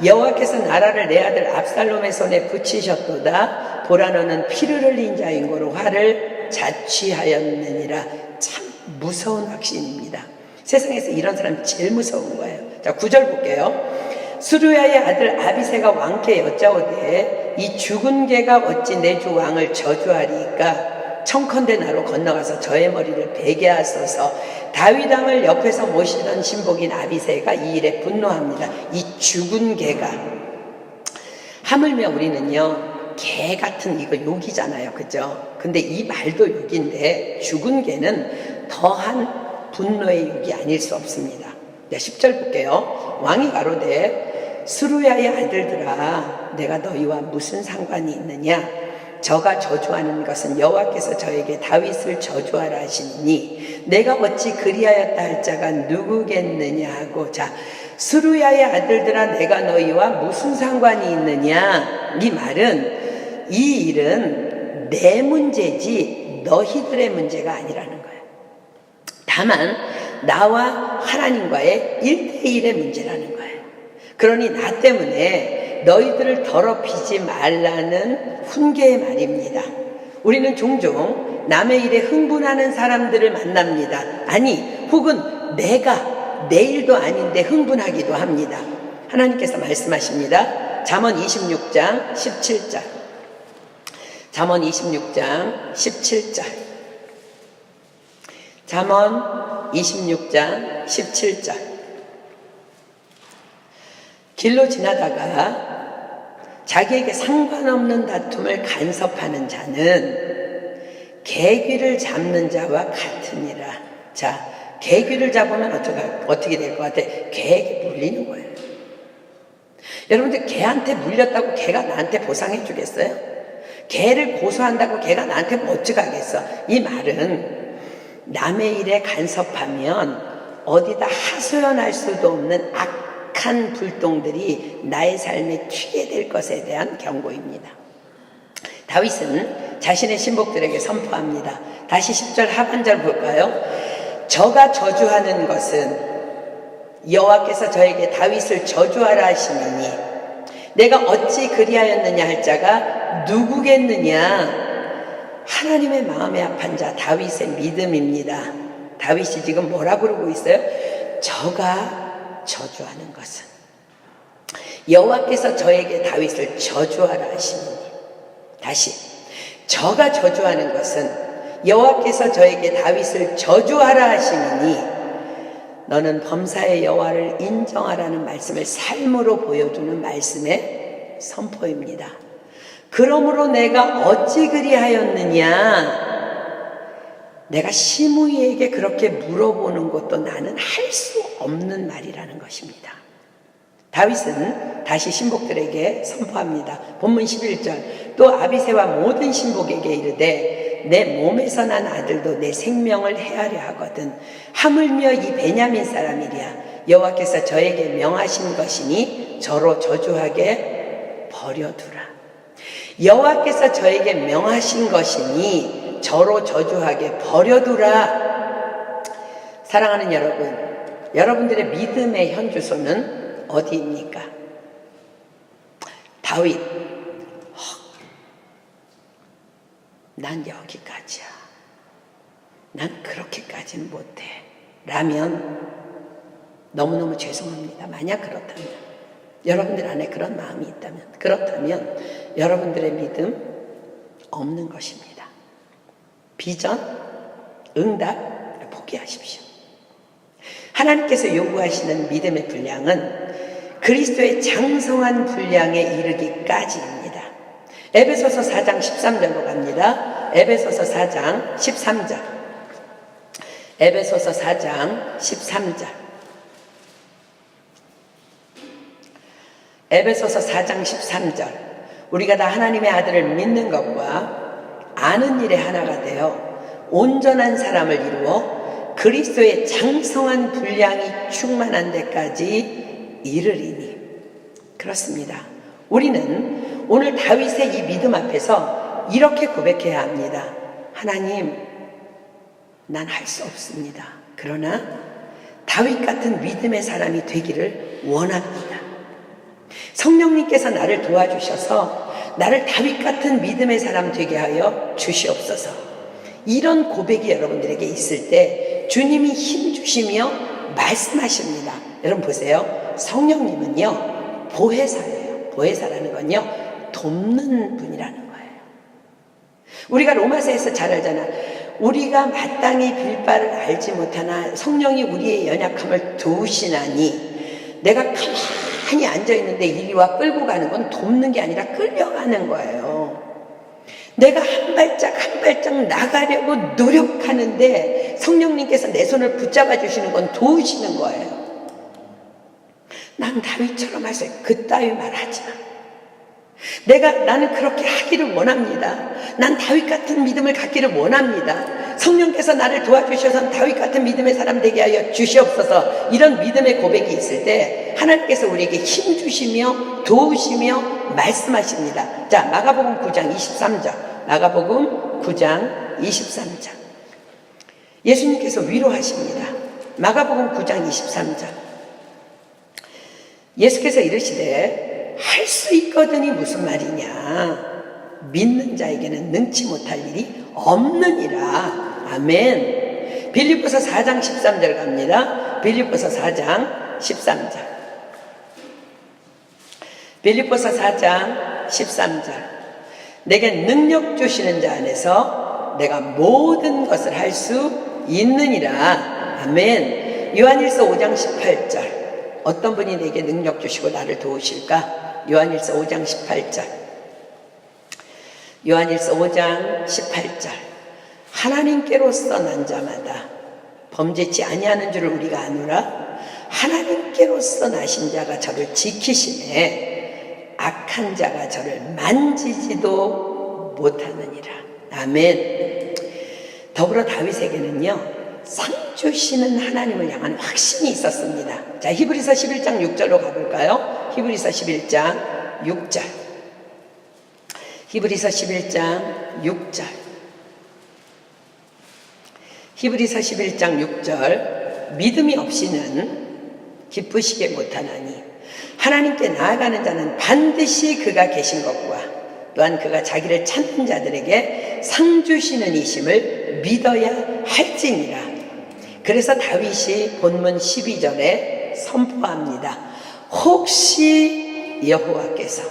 여호와께서 나라를 내 아들 압살롬의 손에 붙이셨도다. 보라, 너는 피를 흘린 자인 고로 화를 자취하였느니라. 참 무서운 확신입니다. 세상에서 이런 사람 제일 무서운 거예요. 자, 9절 볼게요. 수르야의 아들 아비새가 왕께 여짜오되 이 죽은 개가 어찌 내 주 왕을 저주하리이까? 청컨대 나로 건너가서 저의 머리를 베게 하소서. 다윗 왕을 옆에서 모시던 신복인 아비새가 이 일에 분노합니다. 이 죽은 개가, 하물며 우리는요 개 같은 이거 욕이잖아요, 그죠? 근데 이 말도 욕인데 죽은 개는 더한 분노의 욕이 아닐 수 없습니다. 10절 볼게요. 왕이 가로되 수르야의 아들들아, 내가 너희와 무슨 상관이 있느냐? 저가 저주하는 것은 여호와께서 저에게 다윗을 저주하라 하시니 내가 어찌 그리하였다 할 자가 누구겠느냐 하고, 자, 수르야의 아들들아, 내가 너희와 무슨 상관이 있느냐? 이 말은, 이 일은 내 문제지 너희들의 문제가 아니라는 거예요. 다만 나와 하나님과의 1대1의 문제라는 거예요. 그러니 나 때문에 너희들을 더럽히지 말라는 훈계의 말입니다. 우리는 종종 남의 일에 흥분하는 사람들을 만납니다. 아니, 혹은 내가 내 일도 아닌데 흥분하기도 합니다. 하나님께서 말씀하십니다. 잠언 26장 17절. 잠언 26장 17절. 잠언 26장 17절. 길로 지나다가 자기에게 상관없는 다툼을 간섭하는 자는 개귀를 잡는 자와 같으니라. 자, 개귀를 잡으면 어떻게 될 것 같아? 개에게 물리는 거예요. 여러분들, 개한테 물렸다고 개가 나한테 보상해 주겠어요? 개를 고소한다고 개가 나한테 뭐 어찌가겠어? 이 말은 남의 일에 간섭하면 어디다 하소연할 수도 없는 악한 불똥들이 나의 삶에 튀게 될 것에 대한 경고입니다. 다윗은 자신의 신복들에게 선포합니다. 다시 10절 하반절 볼까요? 저가 저주하는 것은 여호와께서 저에게 다윗을 저주하라 하시니 내가 어찌 그리하였느냐 할 자가 누구겠느냐? 하나님의 마음에 합한 자 다윗의 믿음입니다. 다윗이 지금 뭐라 그러고 있어요? 저가 저주하는 것은 여호와께서 저에게 다윗을 저주하라 하시니, 다시, 저가 저주하는 것은 여호와께서 저에게 다윗을 저주하라 하시니 너는 범사의 여호와를 인정하라는 말씀을 삶으로 보여주는 말씀의 선포입니다. 그러므로 내가 어찌 그리하였느냐? 내가 시므이에게 그렇게 물어보는 것도 나는 할 수 없는 말이라는 것입니다. 다윗은 다시 신복들에게 선포합니다. 본문 11절. 또 아비새와 모든 신복에게 이르되 내 몸에서 난 아들도 내 생명을 해하려 하거든 하물며 이 베냐민 사람이랴. 여호와께서 저에게 명하신 것이니 저로 저주하게 버려두라. 여호와께서 저에게 명하신 것이니 저로 저주하게 버려두라. 사랑하는 여러분, 여러분들의 믿음의 현주소는 어디입니까? 다윗, 난 여기까지야. 난 그렇게까지는 못해. 라면 너무너무 죄송합니다. 만약 그렇다면, 여러분들 안에 그런 마음이 있다면, 그렇다면 여러분들의 믿음 없는 것입니다. 비전, 응답 포기하십시오. 하나님께서 요구하시는 믿음의 분량은 그리스도의 장성한 분량에 이르기까지입니다. 에베소서 4장 13절로 갑니다. 에베소서 4장 13절. 에베소서 4장 13절. 에베소서 4장 13절. 우리가 다 하나님의 아들을 믿는 것과 아는 일에 하나가 되어 온전한 사람을 이루어 그리스도의 장성한 분량이 충만한 데까지 이르리니. 그렇습니다. 우리는 오늘 다윗의 이 믿음 앞에서 이렇게 고백해야 합니다. 하나님, 난 할 수 없습니다. 그러나 다윗 같은 믿음의 사람이 되기를 원합니다. 성령님께서 나를 도와주셔서 나를 다윗 같은 믿음의 사람 되게 하여 주시옵소서. 이런 고백이 여러분들에게 있을 때 주님이 힘주시며 말씀하십니다. 여러분 보세요. 성령님은요, 보혜사예요. 보혜사라는 건요, 돕는 분이라는 거예요. 우리가 로마서에서 잘 알잖아. 우리가 마땅히 빌 바를 알지 못하나 성령이 우리의 연약함을 도우시나니, 내가 가만히 앉아있는데 이리와 끌고 가는 건 돕는 게 아니라 끌려가는 거예요. 내가 한 발짝 한 발짝 나가려고 노력하는데 성령님께서 내 손을 붙잡아 주시는 건 도우시는 거예요. 난 다윗처럼 하세요. 그따위 말 하지 마. 나는 그렇게 하기를 원합니다. 난 다윗 같은 믿음을 갖기를 원합니다. 성령께서 나를 도와주셔서 다윗 같은 믿음의 사람 되게 하여 주시옵소서. 이런 믿음의 고백이 있을 때 하나님께서 우리에게 힘 주시며 도우시며 말씀하십니다. 자, 마가복음 9장 23절. 마가복음 9장 23절. 예수님께서 위로하십니다. 마가복음 9장 23절. 예수께서 이르시되 할 수 있거든이 무슨 말이냐. 믿는 자에게는 능치 못할 일이 없느니라. 아멘. 빌립보서 4장 13절 갑니다. 빌립보서 4장 13절. 빌립보서 4장 13절. 내게 능력 주시는 자 안에서 내가 모든 것을 할 수 있느니라. 아멘. 요한일서 5장 18절. 어떤 분이 내게 능력 주시고 나를 도우실까? 요한일서 5장 18절. 요한일서 5장 18절. 하나님께로서 난 자마다 범죄치 아니하는 줄을 우리가 아노라. 하나님께로서 나신 자가 저를 지키시네 악한 자가 저를 만지지도 못하느니라. 아멘. 더불어 다윗에게는요, 상 주시는 하나님을 향한 확신이 있었습니다. 자, 히브리서 11장 6절로 가볼까요? 히브리서 11장 6절. 히브리서 11장 6절. 히브리서 11장 6절. 믿음이 없이는 기쁘시게 못하나니 하나님께 나아가는 자는 반드시 그가 계신 것과 또한 그가 자기를 찾는 자들에게 상 주시는 이심을 믿어야 할지니라. 그래서 다윗이 본문 12절에 선포합니다. 혹시 여호와께서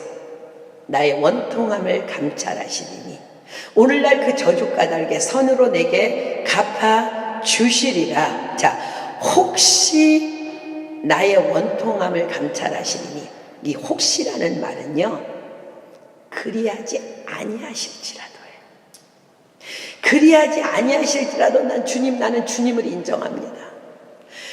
나의 원통함을 감찰하시리니 오늘날 그 저주 까닭에 선으로 내게 갚아 주시리라. 자, 혹시 나의 원통함을 감찰하시리니, 이 혹시라는 말은요, 그리하지 아니하실지라도예요. 그리하지 아니하실지라도 나는 주님을 인정합니다.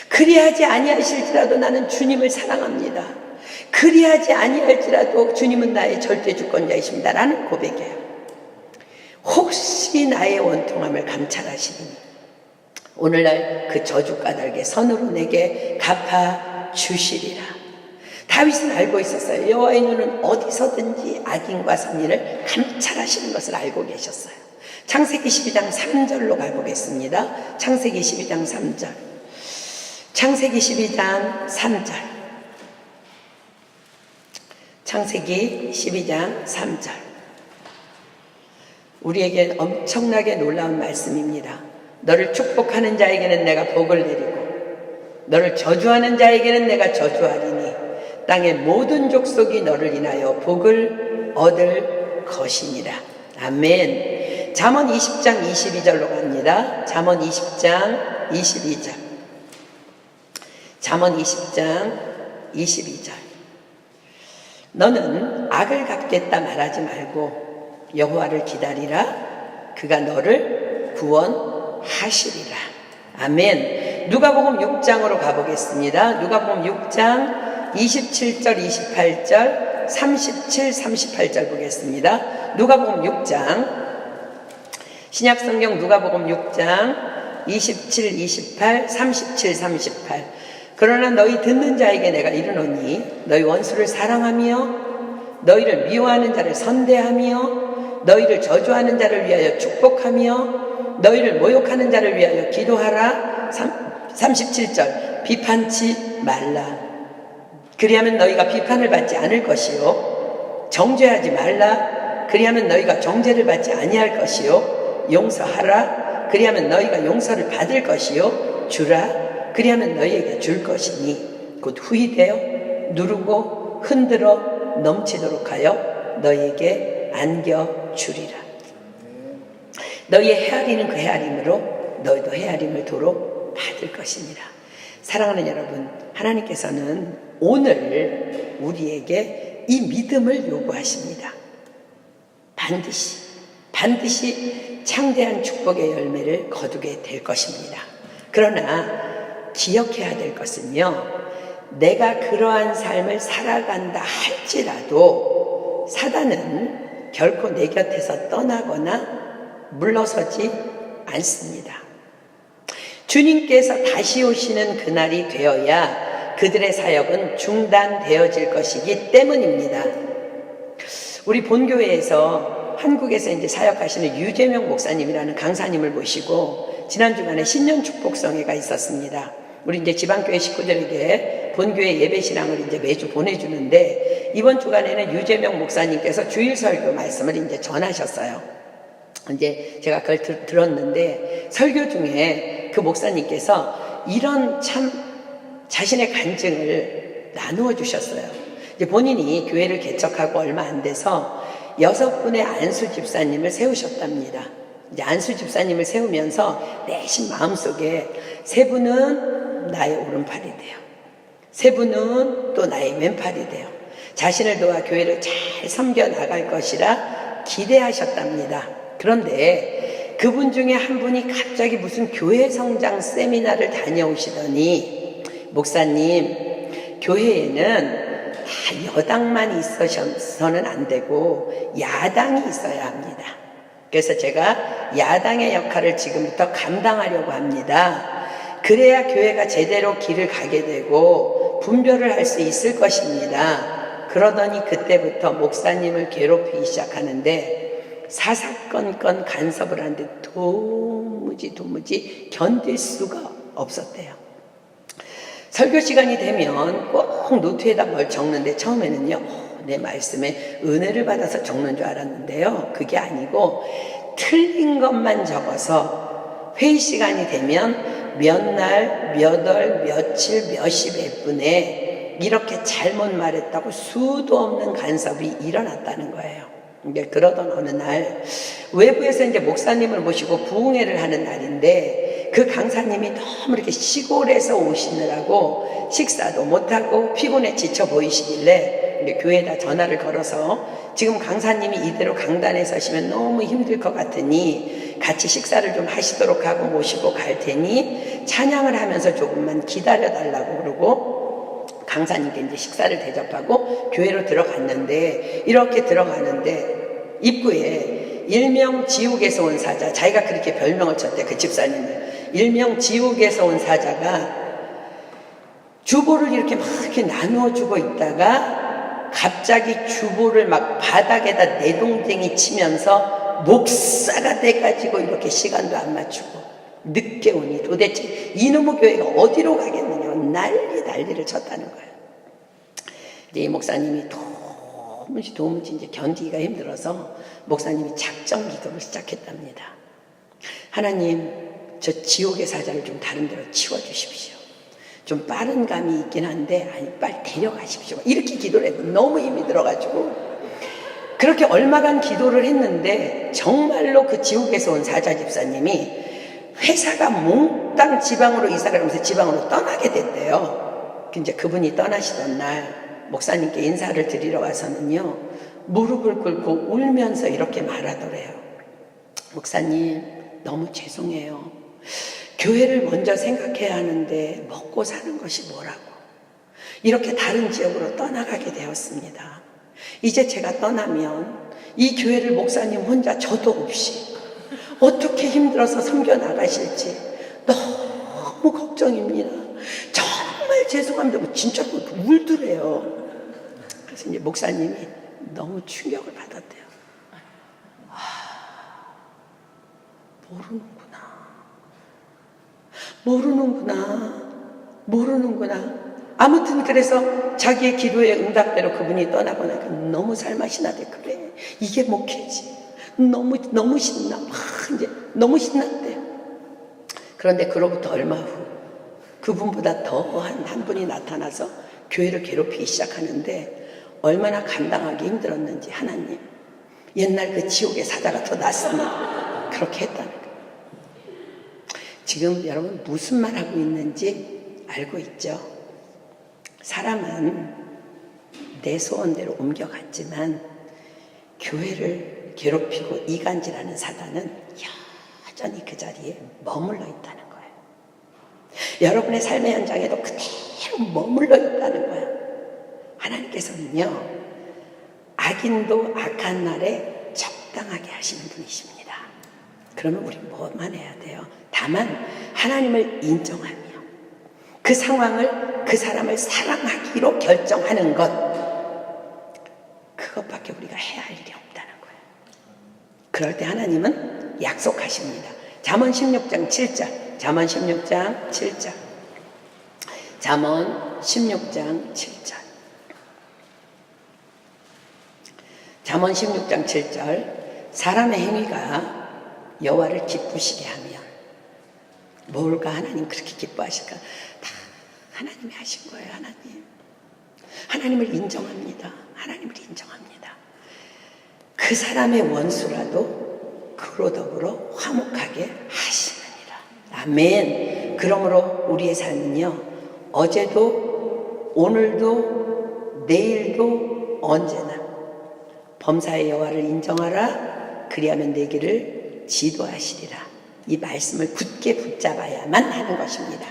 그리하지 아니하실지라도 나는 주님을 사랑합니다. 그리하지 아니할지라도 주님은 나의 절대 주권자이십니다 라는 고백이에요. 혹시 나의 원통함을 감찰하시니 오늘날 그 저주 까닭에 선으로 내게 갚아 주시리라. 다윗은 알고 있었어요. 여호와의 눈은 어디서든지 악인과 선인을 감찰하시는 것을 알고 계셨어요. 창세기 12장 3절로 가보겠습니다. 창세기 12장 3절. 창세기 12장 3절. 창세기 12장 3절. 우리에게 엄청나게 놀라운 말씀입니다. 너를 축복하는 자에게는 내가 복을 내리고 너를 저주하는 자에게는 내가 저주하리니 땅의 모든 족속이 너를 인하여 복을 얻을 것이니라. 아멘. 잠언 20장 22절로 갑니다. 잠언 20장 22절. 잠언 20장 22절. 너는 악을 갚겠다 말하지 말고 여호와를 기다리라. 그가 너를 구원하시리라. 아멘. 누가복음 6장으로 가보겠습니다. 누가복음 6장 27절, 28절, 37, 38절 보겠습니다. 누가복음 6장, 신약성경 누가복음 6장 27, 28, 37, 38. 그러나 너희 듣는 자에게 내가 이르노니 너희 원수를 사랑하며 너희를 미워하는 자를 선대하며 너희를 저주하는 자를 위하여 축복하며 너희를 모욕하는 자를 위하여 기도하라. 37절 비판치 말라. 그리하면 너희가 비판을 받지 않을 것이요 정죄하지 말라. 그리하면 너희가 정죄를 받지 아니할 것이요 용서하라. 그리하면 너희가 용서를 받을 것이요 주라. 그리하면 너희에게 줄 것이니 곧 후히되어 누르고 흔들어 넘치도록 하여 너희에게 안겨주리라. 너희의 헤아리는 그 헤아림으로 너희도 헤아림을 도로 받을 것이니라. 사랑하는 여러분, 하나님께서는 오늘 우리에게 이 믿음을 요구하십니다. 반드시 창대한 축복의 열매를 거두게 될 것입니다. 그러나 기억해야 될 것은요, 내가 그러한 삶을 살아간다 할지라도 사단은 결코 내 곁에서 떠나거나 물러서지 않습니다. 주님께서 다시 오시는 그날이 되어야 그들의 사역은 중단되어질 것이기 때문입니다. 우리 본교회에서 한국에서 이제 사역하시는 유재명 목사님이라는 강사님을 모시고 지난 주간에 신년 축복성회가 있었습니다. 우리 이제 지방교회 식구들에게 본교회 예배 신앙을 이제 매주 보내주는데 이번 주간에는 유재명 목사님께서 주일 설교 말씀을 이제 전하셨어요. 이제 제가 그걸 들었는데 설교 중에 그 목사님께서 이런 참 자신의 간증을 나누어 주셨어요. 이제 본인이 교회를 개척하고 얼마 안 돼서 6분의 안수 집사님을 세우셨답니다. 이제 안수 집사님을 세우면서 내심 마음속에 3분은 나의 오른팔이 돼요. 3분은 또 나의 왼팔이 돼요. 자신을 도와 교회를 잘 섬겨 나갈 것이라 기대하셨답니다. 그런데 그분 중에 한 분이 갑자기 무슨 교회 성장 세미나를 다녀오시더니 목사님, 교회에는 다 여당만 있어서는 안 되고 야당이 있어야 합니다. 그래서 제가 야당의 역할을 지금부터 감당하려고 합니다. 그래야 교회가 제대로 길을 가게 되고 분별을 할 수 있을 것입니다. 그러더니 그때부터 목사님을 괴롭히기 시작하는데 사사건건 간섭을 하는데 도무지 견딜 수가 없었대요. 설교 시간이 되면 꼭 노트에다 뭘 적는데 처음에는요, 내 말씀에 은혜를 받아서 적는 줄 알았는데요. 그게 아니고 틀린 것만 적어서 회의 시간이 되면 몇 날, 몇 월, 며칠, 몇 시 몇 분에 이렇게 잘못 말했다고 수도 없는 간섭이 일어났다는 거예요. 이제 그러던 어느 날 외부에서 이제 목사님을 모시고 부흥회를 하는 날인데 그 강사님이 너무 이렇게 시골에서 오시느라고 식사도 못하고 피곤해 지쳐 보이시길래 이제 교회에다 전화를 걸어서 지금 강사님이 이대로 강단에 서시면 너무 힘들 것 같으니 같이 식사를 좀 하시도록 하고 모시고 갈 테니 찬양을 하면서 조금만 기다려달라고 그러고 강사님께 이제 식사를 대접하고 교회로 들어갔는데 이렇게 들어가는데 입구에 일명 지옥에서 온 사자, 자기가 그렇게 별명을 쳤대, 그 집사님을. 일명 지옥에서 온 사자가 주보를 이렇게 막 이렇게 나누어주고 있다가 갑자기 주보를 막 바닥에다 내동댕이 치면서 목사가 돼가지고 이렇게 시간도 안 맞추고 늦게 오니 도대체 이놈의 교회가 어디로 가겠느냐 난리를 쳤다는 거예요. 이제 이 목사님이 도무지 이제 견디기가 힘들어서 목사님이 작정 기도를 시작했답니다. 하나님, 저 지옥의 사자를 좀 다른 데로 치워주십시오. 좀 빠른 감이 있긴 한데 빨리 데려가십시오. 이렇게 기도를 해도 너무 힘이 들어가지고 그렇게 얼마간 기도를 했는데 정말로 그 지옥에서 온 사자 집사님이 회사가 몽땅 지방으로 이사를 하면서 지방으로 떠나게 됐대요. 이제 그분이 떠나시던 날 목사님께 인사를 드리러 와서는요, 무릎을 꿇고 울면서 이렇게 말하더래요. 목사님, 너무 죄송해요. 교회를 먼저 생각해야 하는데 먹고 사는 것이 뭐라고 이렇게 다른 지역으로 떠나가게 되었습니다. 이제 제가 떠나면 이 교회를 목사님 혼자 저도 없이 어떻게 힘들어서 섬겨 나가실지 너무 걱정입니다. 정말 죄송합니다. 진짜 울더래요. 그래서 이제 목사님이 너무 충격을 받았대요. 모르는구나. 아무튼 그래서 자기의 기도의 응답대로 그분이 떠나고 나니까 너무 살맛이 나대. 그래, 이게 목회지. 너무 신나. 막 이제 너무 신났대. 그런데 그로부터 얼마 후 그분보다 더한 한 분이 나타나서 교회를 괴롭히기 시작하는데 얼마나 감당하기 힘들었는지 하나님, 옛날 그 지옥의 사자가 더 낫습니다. 그렇게 했다는 거예요. 지금 여러분 무슨 말 하고 있는지 알고 있죠? 사람은 내 소원대로 옮겨갔지만 교회를 괴롭히고 이간질하는 사단은 여전히 그 자리에 머물러 있다는 거예요. 여러분의 삶의 현장에도 그대로 머물러 있다는 거예요. 하나님께서는요, 악인도 악한 날에 적당하게 하시는 분이십니다. 그러면 우리 뭐만 해야 돼요? 다만 하나님을 인정하며 그 상황을, 그 사람을 사랑하기로 결정하는 것, 그것밖에 우리가 해야 할 일이 없다는 거예요. 그럴 때 하나님은 약속하십니다. 잠언 16장 7절, 잠언 16장 7절, 잠언 16장 7절, 잠언 16장 7절. 사람의 행위가 여호와를 기쁘시게 하면 뭘까 하나님 그렇게 기뻐하실까? 다 하나님이 하신 거예요. 하나님을 인정합니다. 하나님을 인정합니다. 그 사람의 원수라도 그로 더불어 화목하게 하시느니라. 아멘. 그러므로 우리의 삶은요, 어제도 오늘도 내일도 언제나 범사의 여호와를 인정하라. 그리하면 내 길을 지도하시리라. 이 말씀을 굳게 붙잡아야만 하는 것입니다.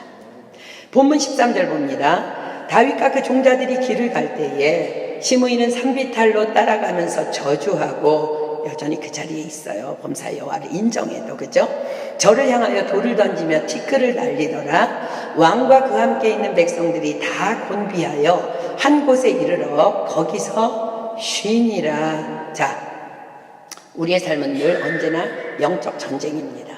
본문 13절 봅니다. 다윗과 그 종자들이 길을 갈 때에 시므이는 산비탈로 따라가면서 저주하고 여전히 그 자리에 있어요. 범사의 여호와를 인정해도, 그죠? 저를 향하여 돌을 던지며 티끌을 날리더라. 왕과 그 함께 있는 백성들이 다 곤비하여 한 곳에 이르러 거기서 쉬니라. 자, 우리의 삶은 늘 언제나 영적 전쟁입니다.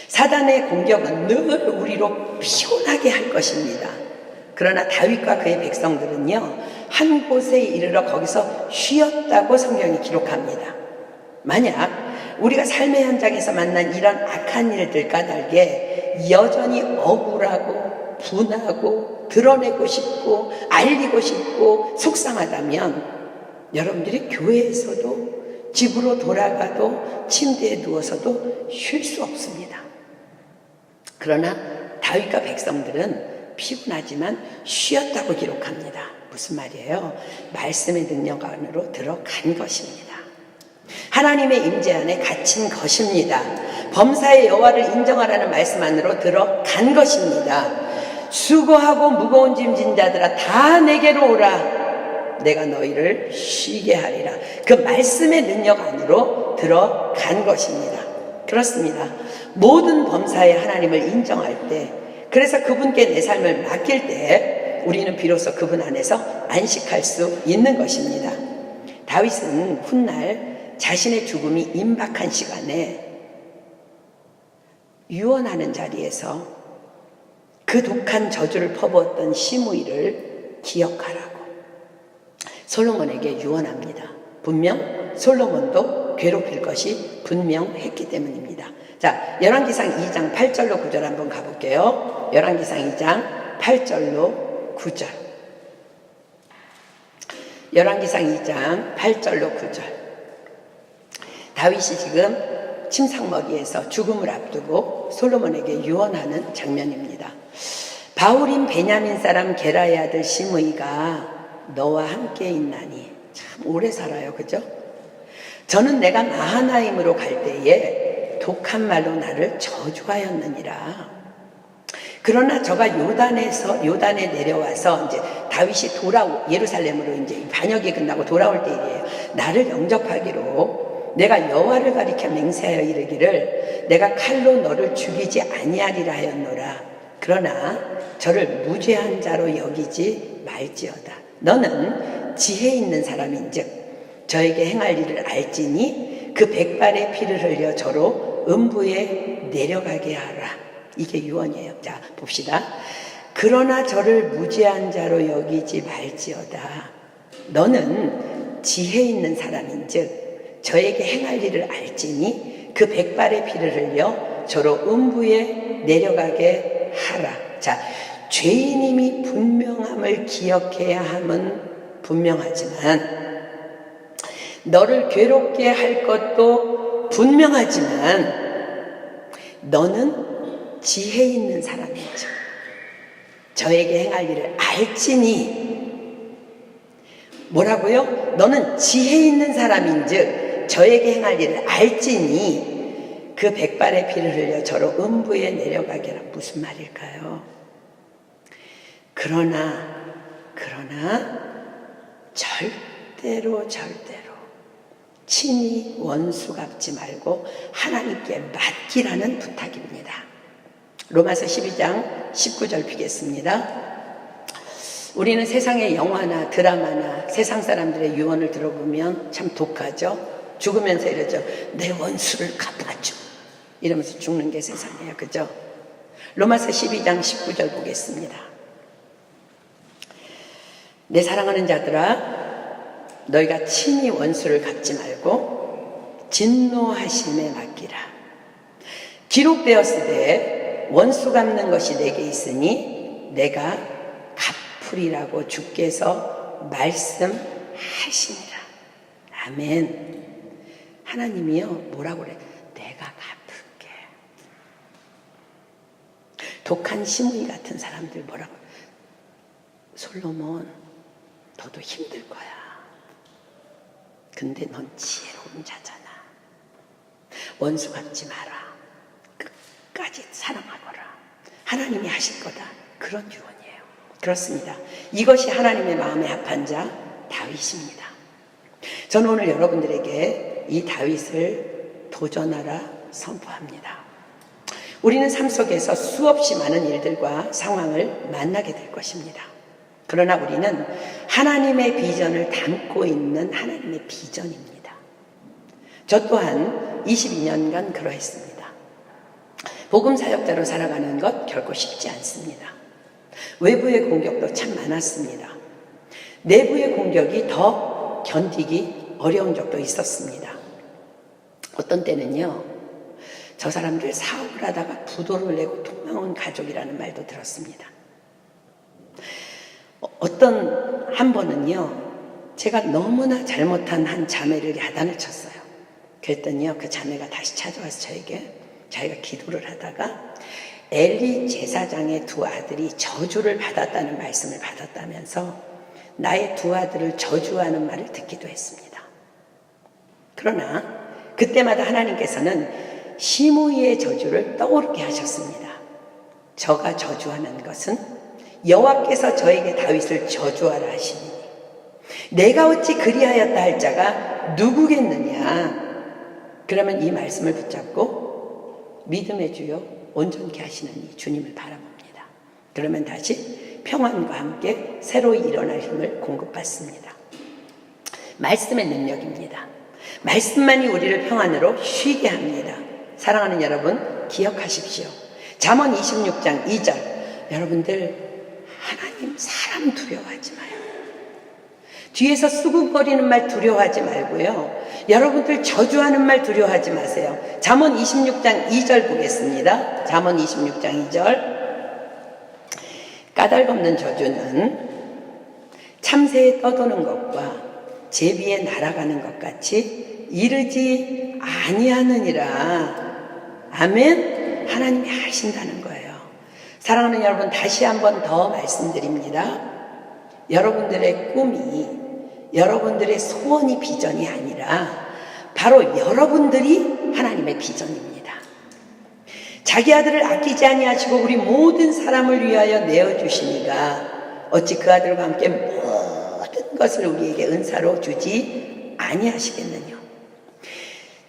사단의 공격은 늘 우리로 피곤하게 할 것입니다. 그러나 다윗과 그의 백성들은요, 한 곳에 이르러 거기서 쉬었다고 성경이 기록합니다. 만약 우리가 삶의 현장에서 만난 이런 악한 일들 까닭에 여전히 억울하고 분하고 드러내고 싶고 알리고 싶고 속상하다면 여러분들이 교회에서도 집으로 돌아가도 침대에 누워서도 쉴 수 없습니다. 그러나 다윗과 백성들은 피곤하지만 쉬었다고 기록합니다. 무슨 말이에요? 말씀의 능력 안으로 들어간 것입니다. 하나님의 임재 안에 갇힌 것입니다. 범사의 여호와를 인정하라는 말씀 안으로 들어간 것입니다. 수고하고 무거운 짐 진 자들아 다 내게로 오라. 내가 너희를 쉬게 하리라. 그 말씀의 능력 안으로 들어간 것입니다. 그렇습니다. 모든 범사의 하나님을 인정할 때, 그래서 그분께 내 삶을 맡길 때 우리는 비로소 그분 안에서 안식할 수 있는 것입니다. 다윗은 훗날 자신의 죽음이 임박한 시간에 유언하는 자리에서 그 독한 저주를 퍼부었던 시므이를 기억하라고 솔로몬에게 유언합니다. 분명 솔로몬도 괴롭힐 것이 분명했기 때문입니다. 자, 열왕기상 2장 8절로 9절 한번 가볼게요. 열왕기상 2장 8절로 9절. 열왕기상 2장 8절로 9절. 다윗이 지금 침상먹이에서 죽음을 앞두고 솔로몬에게 유언하는 장면입니다. 바울인 베냐민 사람 게라의 아들 시므이가 너와 함께 있나니. 참 오래 살아요, 그죠? 저는 내가 마하나임으로 갈 때에 독한 말로 나를 저주하였느니라. 그러나 저가 요단에 내려와서 이제 다윗이 예루살렘으로 이제 반역이 끝나고 돌아올 때이에요. 나를 영접하기로 내가 여호와를 가리켜 맹세하여 이르기를 내가 칼로 너를 죽이지 아니하리라 하였노라. 그러나 저를 무죄한 자로 여기지 말지어다. 너는 지혜 있는 사람인즉 저에게 행할 일을 알지니 그 백발의 피를 흘려 저로 음부에 내려가게 하라. 이게 유언이에요. 자, 봅시다. 그러나 저를 무죄한 자로 여기지 말지어다. 너는 지혜 있는 사람인즉 저에게 행할 일을 알지니 그 백발의 피를 흘려 저로 음부에 내려가게 하라. 자, 죄인임이 분명함을 기억해야 함은 분명하지만 너를 괴롭게 할 것도 분명하지만 너는 지혜 있는 사람이죠. 저에게 행할 일을 알지니 뭐라고요? 너는 지혜 있는 사람인즉 저에게 행할 일을 알지니 그 백발의 피를 흘려 저로 음부에 내려가게 하라. 무슨 말일까요? 그러나 절대로 친히 원수 갚지 말고 하나님께 맡기라는 부탁입니다. 로마서 12장 19절 피겠습니다. 우리는 세상의 영화나 드라마나 세상 사람들의 유언을 들어보면 참 독하죠. 죽으면서 이러죠. 내 원수를 갚아줘. 이러면서 죽는 게 세상이에요. 그죠? 로마서 12장 19절 보겠습니다. 내 사랑하는 자들아, 너희가 친히 원수를 갚지 말고 진노하심에 맡기라. 기록되었으되 원수 갚는 것이 내게 있으니 내가 갚으리라고 주께서 말씀하시니라. 아멘. 하나님이요 뭐라고 그래? 내가 갚을게. 독한 시므이 같은 사람들 뭐라고? 솔로몬 너도 힘들 거야. 근데 넌 지혜로운 자잖아. 원수 갚지 마라. 끝까지 사랑하거라. 하나님이 하실 거다. 그런 유언이에요. 그렇습니다. 이것이 하나님의 마음에 합한 자 다윗입니다. 저는 오늘 여러분들에게 이 다윗을 도전하라 선포합니다. 우리는 삶 속에서 수없이 많은 일들과 상황을 만나게 될 것입니다. 그러나 우리는 하나님의 비전을 담고 있는 하나님의 비전입니다. 저 또한 22년간 그러했습니다. 복음 사역자로 살아가는 것 결코 쉽지 않습니다. 외부의 공격도 참 많았습니다. 내부의 공격이 더 견디기 어려운 적도 있었습니다. 어떤 때는요, 저 사람들 사업을 하다가 부도를 내고 도망온 가족이라는 말도 들었습니다. 어떤 한 번은요, 제가 너무나 잘못한 한 자매를 야단을 쳤어요. 그랬더니요, 그 자매가 다시 찾아와서 저에게 자기가 기도를 하다가 엘리 제사장의 두 아들이 저주를 받았다는 말씀을 받았다면서 나의 두 아들을 저주하는 말을 듣기도 했습니다. 그러나 그때마다 하나님께서는 시므이의 저주를 떠오르게 하셨습니다. 저가 저주하는 것은 여호와께서 저에게 다윗을 저주하라 하시니 내가 어찌 그리하였다 할 자가 누구겠느냐. 그러면 이 말씀을 붙잡고 믿음의 주요 온전케 하시는 이 주님을 바라봅니다. 그러면 다시 평안과 함께 새로이 일어날 힘을 공급받습니다. 말씀의 능력입니다. 말씀만이 우리를 평안으로 쉬게 합니다. 사랑하는 여러분, 기억하십시오. 잠언 26장 2절. 여러분들, 하나님 사람 두려워하지 마요. 뒤에서 수군거리는 말 두려워하지 말고요. 여러분들 저주하는 말 두려워하지 마세요. 잠언 26장 2절 보겠습니다. 잠언 26장 2절. 까닭없는 저주는 참새에 떠도는 것과 제비에 날아가는 것 같이 이르지 아니하느니라. 아멘. 하나님이 하신다는 거예요. 사랑하는 여러분, 다시 한번 더 말씀드립니다. 여러분들의 꿈이, 여러분들의 소원이 비전이 아니라 바로 여러분들이 하나님의 비전입니다. 자기 아들을 아끼지 아니하시고 우리 모든 사람을 위하여 내어주시니가 어찌 그 아들과 함께 모든 것을 우리에게 은사로 주지 아니하시겠느냐.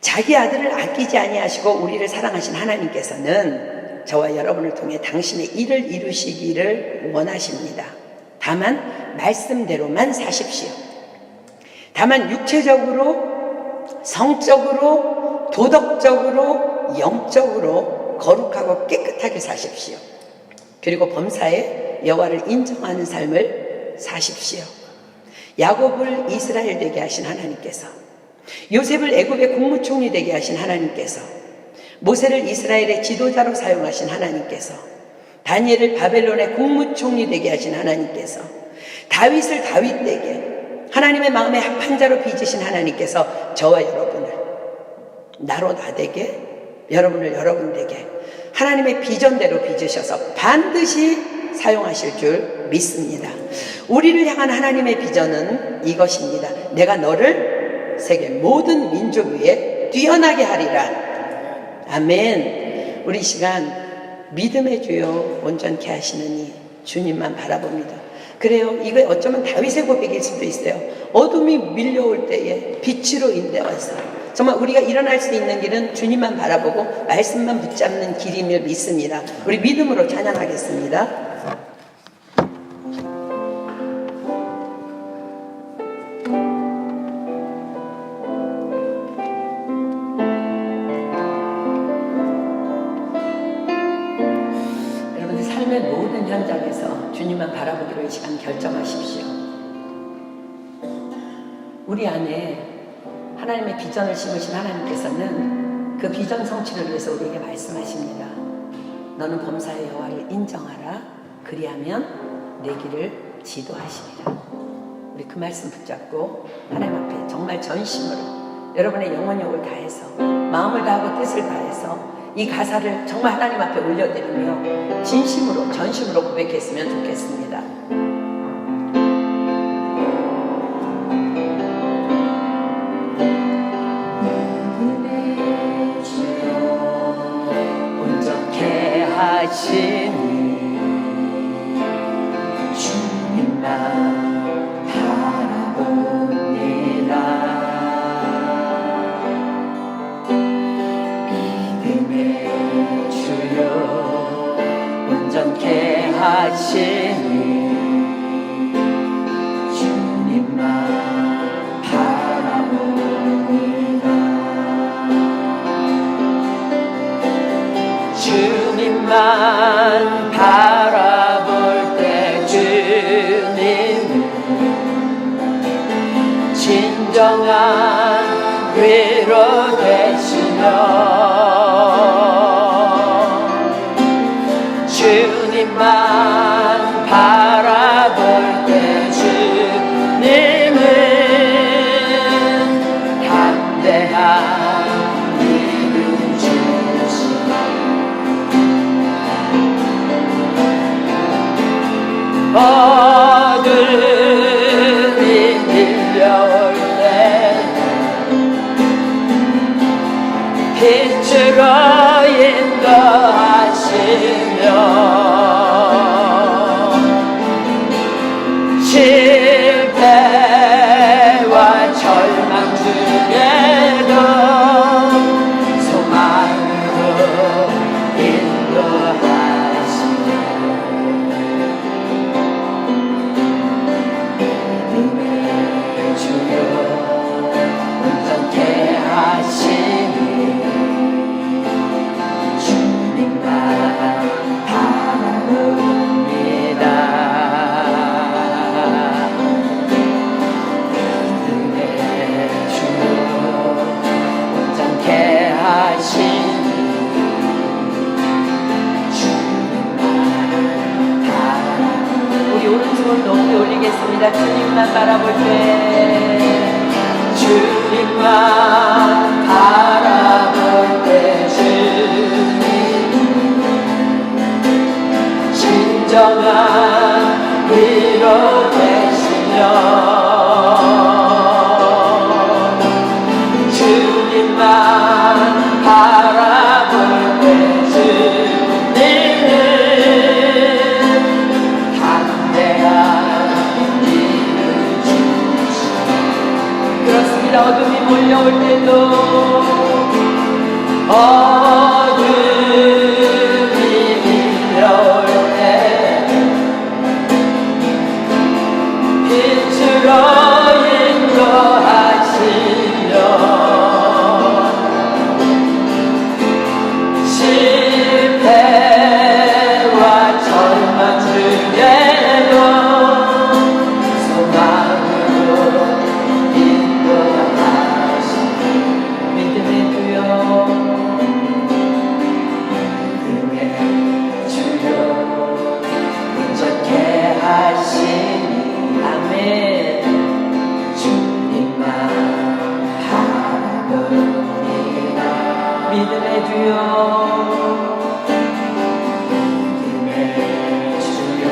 자기 아들을 아끼지 아니하시고 우리를 사랑하신 하나님께서는 저와 여러분을 통해 당신의 일을 이루시기를 원하십니다. 다만 말씀대로만 사십시오. 다만 육체적으로, 성적으로, 도덕적으로 영적으로 거룩하고 깨끗하게 사십시오. 그리고 범사에 여호와를 인정하는 삶을 사십시오. 야곱을 이스라엘 되게 하신 하나님께서, 요셉을 애굽의 국무총리 되게 하신 하나님께서, 모세를 이스라엘의 지도자로 사용하신 하나님께서, 다니엘을 바벨론의 국무총리 되게 하신 하나님께서, 다윗을 다윗 되게 하나님의 마음에 합한 자로 빚으신 하나님께서 저와 여러분을, 나로 나 되게, 여러분을 여러분 되게 하나님의 비전대로 빚으셔서 반드시 사용하실 줄 믿습니다. 우리를 향한 하나님의 비전은 이것입니다. 내가 너를 세계 모든 민족 위에 뛰어나게 하리라. 아멘. 우리 이 시간 믿음의 주요 온전케 하시느니 주님만 바라봅니다. 그래요. 이거 어쩌면 다윗의 고백일 수도 있어요. 어둠이 밀려올 때에 빛으로 인도하사. 정말 우리가 일어날 수 있는 길은 주님만 바라보고 말씀만 붙잡는 길임을 믿습니다. 우리 믿음으로 찬양하겠습니다. 여러분들 삶의 모든 현장에서 주님만 바라보기로 이 시간 결정하십시오. 우리 안에 하나님의 비전을 심으신 하나님께서는 그 비전 성취를 위해서 우리에게 말씀하십니다. 너는 범사의 여호와를 인정하라. 그리하면 내 길을 지도하시리라. 우리 그 말씀 붙잡고 하나님 앞에 정말 전심으로 여러분의 영혼력을 다해서, 마음을 다하고 뜻을 다해서 이 가사를 정말 하나님 앞에 올려드리며 진심으로 전심으로 고백했으면 좋겠습니다. 하시니 주님만 바라봅니다. 믿음의 주여 온전케 하시니 주님만 바라봅니다. 주님만 바라볼 때 주님은 진정한 위로 되시며, 주님만 바라볼 때 주님은 담대한 어둠이 밀려올 때 빛으로 인도하시며, 실패와 절망 중에도 소망으로 인도하시며, 주여 온전케 하시니 주님만 바라봅니다. 믿음의 주여 온전케 하시니 주님만 바라봅니다. 우리 오른손을 높이 올리겠습니다. 주님만 바라볼 때, 주님만 바라볼 때 주님 진정한 위로 되시며, 주님만 바라볼 때 주님은 담대한 그렇습니다. 어둠이 몰려올 때도, 어둠이 밀려올 때 빛으로 인도하시며, 주여 믿음의 주여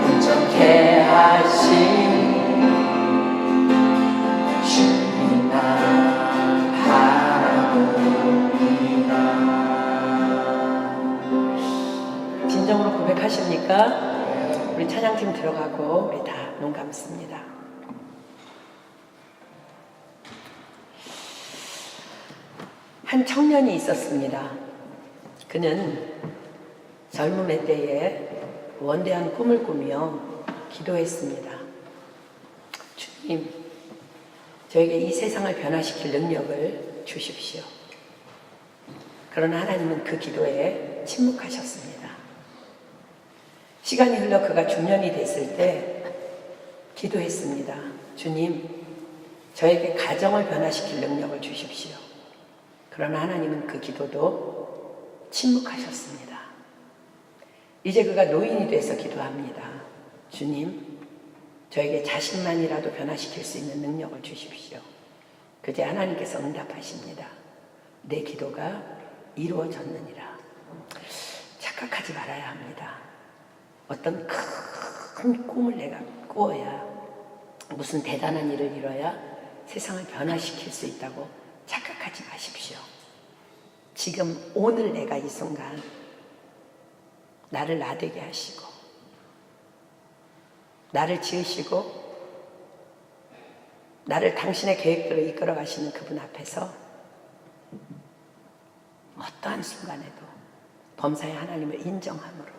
온전케 하신 주님만 바라봅니다. 진정으로 고백하십니까? 우리 찬양팀 들어가고 우리 다 눈 감습니다. 한 청년이 있었습니다. 그는 젊음의 때에 원대한 꿈을 꾸며 기도했습니다. 주님, 저에게 이 세상을 변화시킬 능력을 주십시오. 그러나 하나님은 그 기도에 침묵하셨습니다. 시간이 흘러 그가 중년이 됐을 때 기도했습니다. 주님, 저에게 가정을 변화시킬 능력을 주십시오. 그러나 하나님은 그 기도도 침묵하셨습니다. 이제 그가 노인이 돼서 기도합니다. 주님, 저에게 자식만이라도 변화시킬 수 있는 능력을 주십시오. 그제 하나님께서 응답하십니다. 내 기도가 이루어졌느니라. 착각하지 말아야 합니다. 어떤 큰 꿈을 내가 꾸어야, 무슨 대단한 일을 이뤄야 세상을 변화시킬 수 있다고 착각하지 마십시오. 지금 오늘 내가 이 순간 나를 나되게 하시고 나를 지으시고 나를 당신의 계획대로 이끌어 가시는 그분 앞에서 어떠한 순간에도 범사의 하나님을 인정함으로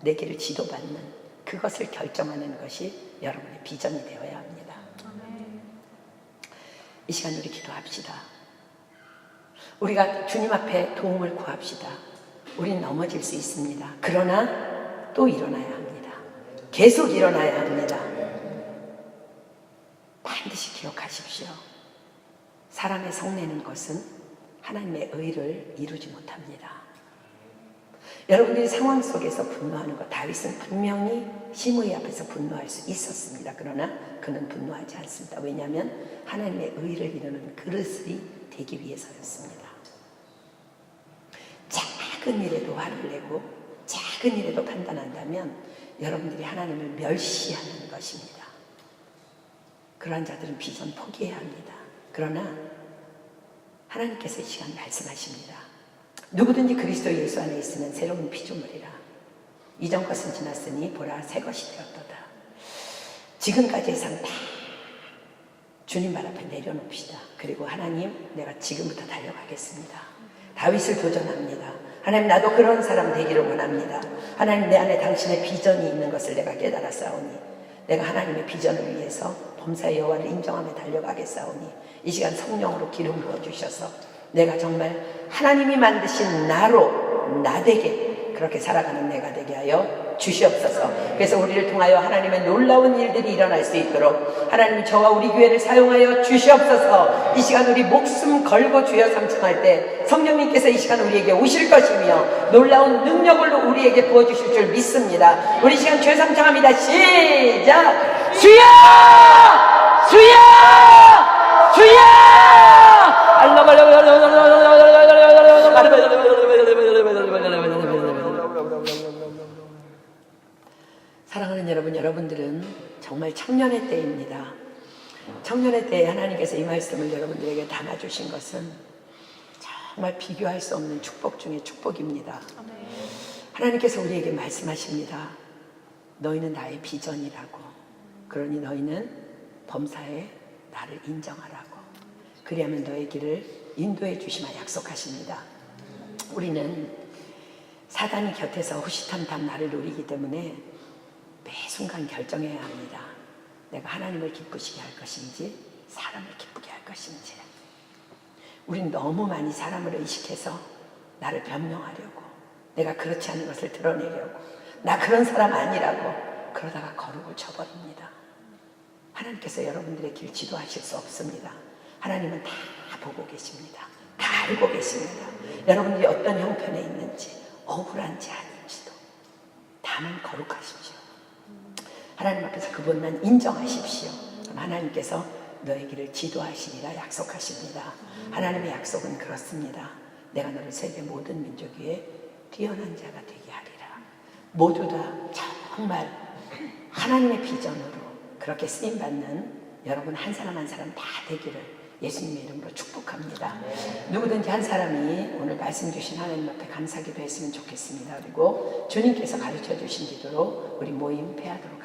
내 길을 지도받는 그것을 결정하는 것이 여러분의 비전이 되어야 합니다. 이 시간 우리 기도합시다. 우리가 주님 앞에 도움을 구합시다. 우린 넘어질 수 있습니다. 그러나 또 일어나야 합니다. 계속 일어나야 합니다. 반드시 기억하십시오. 사람의 성내는 것은 하나님의 의를 이루지 못합니다. 여러분들이 상황 속에서 분노하는 것, 다윗은 분명히 심의 앞에서 분노할 수 있었습니다. 그러나 그는 분노하지 않습니다. 왜냐하면 하나님의 의를 이루는 그릇이 되기 위해서였습니다. 작은 일에도 화를 내고 작은 일에도 판단한다면 여러분들이 하나님을 멸시하는 것입니다. 그러한 자들은 비전 포기해야 합니다. 그러나 하나님께서 이 시간 말씀하십니다. 누구든지 그리스도 예수 안에 있으면 새로운 피조물이라. 이전 것은 지났으니 보라 새 것이 되었도다. 지금까지의 삶 다 주님 발 앞에 내려놓읍시다. 그리고 하나님, 내가 지금부터 달려가겠습니다. 다윗을 도전합니다. 하나님, 나도 그런 사람 되기를 원합니다. 하나님, 내 안에 당신의 비전이 있는 것을 내가 깨달았사오니 내가 하나님의 비전을 위해서 범사의 여호와를 인정하며 달려가겠사오니 이 시간 성령으로 기름 부어주셔서 내가 정말 하나님이 만드신 나로 나되게 그렇게 살아가는 내가 되게 하여 주시옵소서. 그래서 우리를 통하여 하나님의 놀라운 일들이 일어날 수 있도록 하나님이 저와 우리 교회를 사용하여 주시옵소서. 이 시간 우리 목숨 걸고 주여 삼창할 때 성령님께서 이 시간 우리에게 오실 것이며 놀라운 능력을 우리에게 부어주실 줄 믿습니다. 우리 시간 주여 삼창합니다. 시작! 주여! 주여! 주여! 사랑하는 여러분, 여러분들은 정말 청년의 때입니다. 청년의 때에 하나님께서 이 말씀을 여러분들에게 담아주신 것은 정말 비교할 수 없는 축복 중에 축복입니다. 하나님께서 우리에게 말씀하십니다. 너희는 나의 비전이라고. 그러니 너희는 범사에 나를 인정하라고. 그리하면 너의 길을 인도해 주시마 약속하십니다. 우리는 사단이 곁에서 호시탐탐 나를 노리기 때문에 매 순간 결정해야 합니다. 내가 하나님을 기쁘시게 할 것인지 사람을 기쁘게 할 것인지. 우린 너무 많이 사람을 의식해서 나를 변명하려고, 내가 그렇지 않은 것을 드러내려고, 나 그런 사람 아니라고 그러다가 거룩을 쳐버립니다. 하나님께서 여러분들의 길 지도하실 수 없습니다. 하나님은 다 보고 계십니다. 다 알고 계십니다. 여러분들이 어떤 형편에 있는지, 억울한지 아닌지도 다만 거룩하십시오. 하나님 앞에서 그분만 인정하십시오. 그럼 하나님께서 너의 길을 지도하시리라 약속하십니다. 하나님의 약속은 그렇습니다. 내가 너를 세계 모든 민족 위에 뛰어난 자가 되게 하리라. 모두 다 정말 하나님의 비전으로 그렇게 쓰임받는 여러분 한 사람 한 사람 다 되기를 예수님의 이름으로 축복합니다. 누구든지 한 사람이 오늘 말씀 주신 하나님 앞에 감사기도 했으면 좋겠습니다. 그리고 주님께서 가르쳐 주신 기도로 우리 모임 패하도록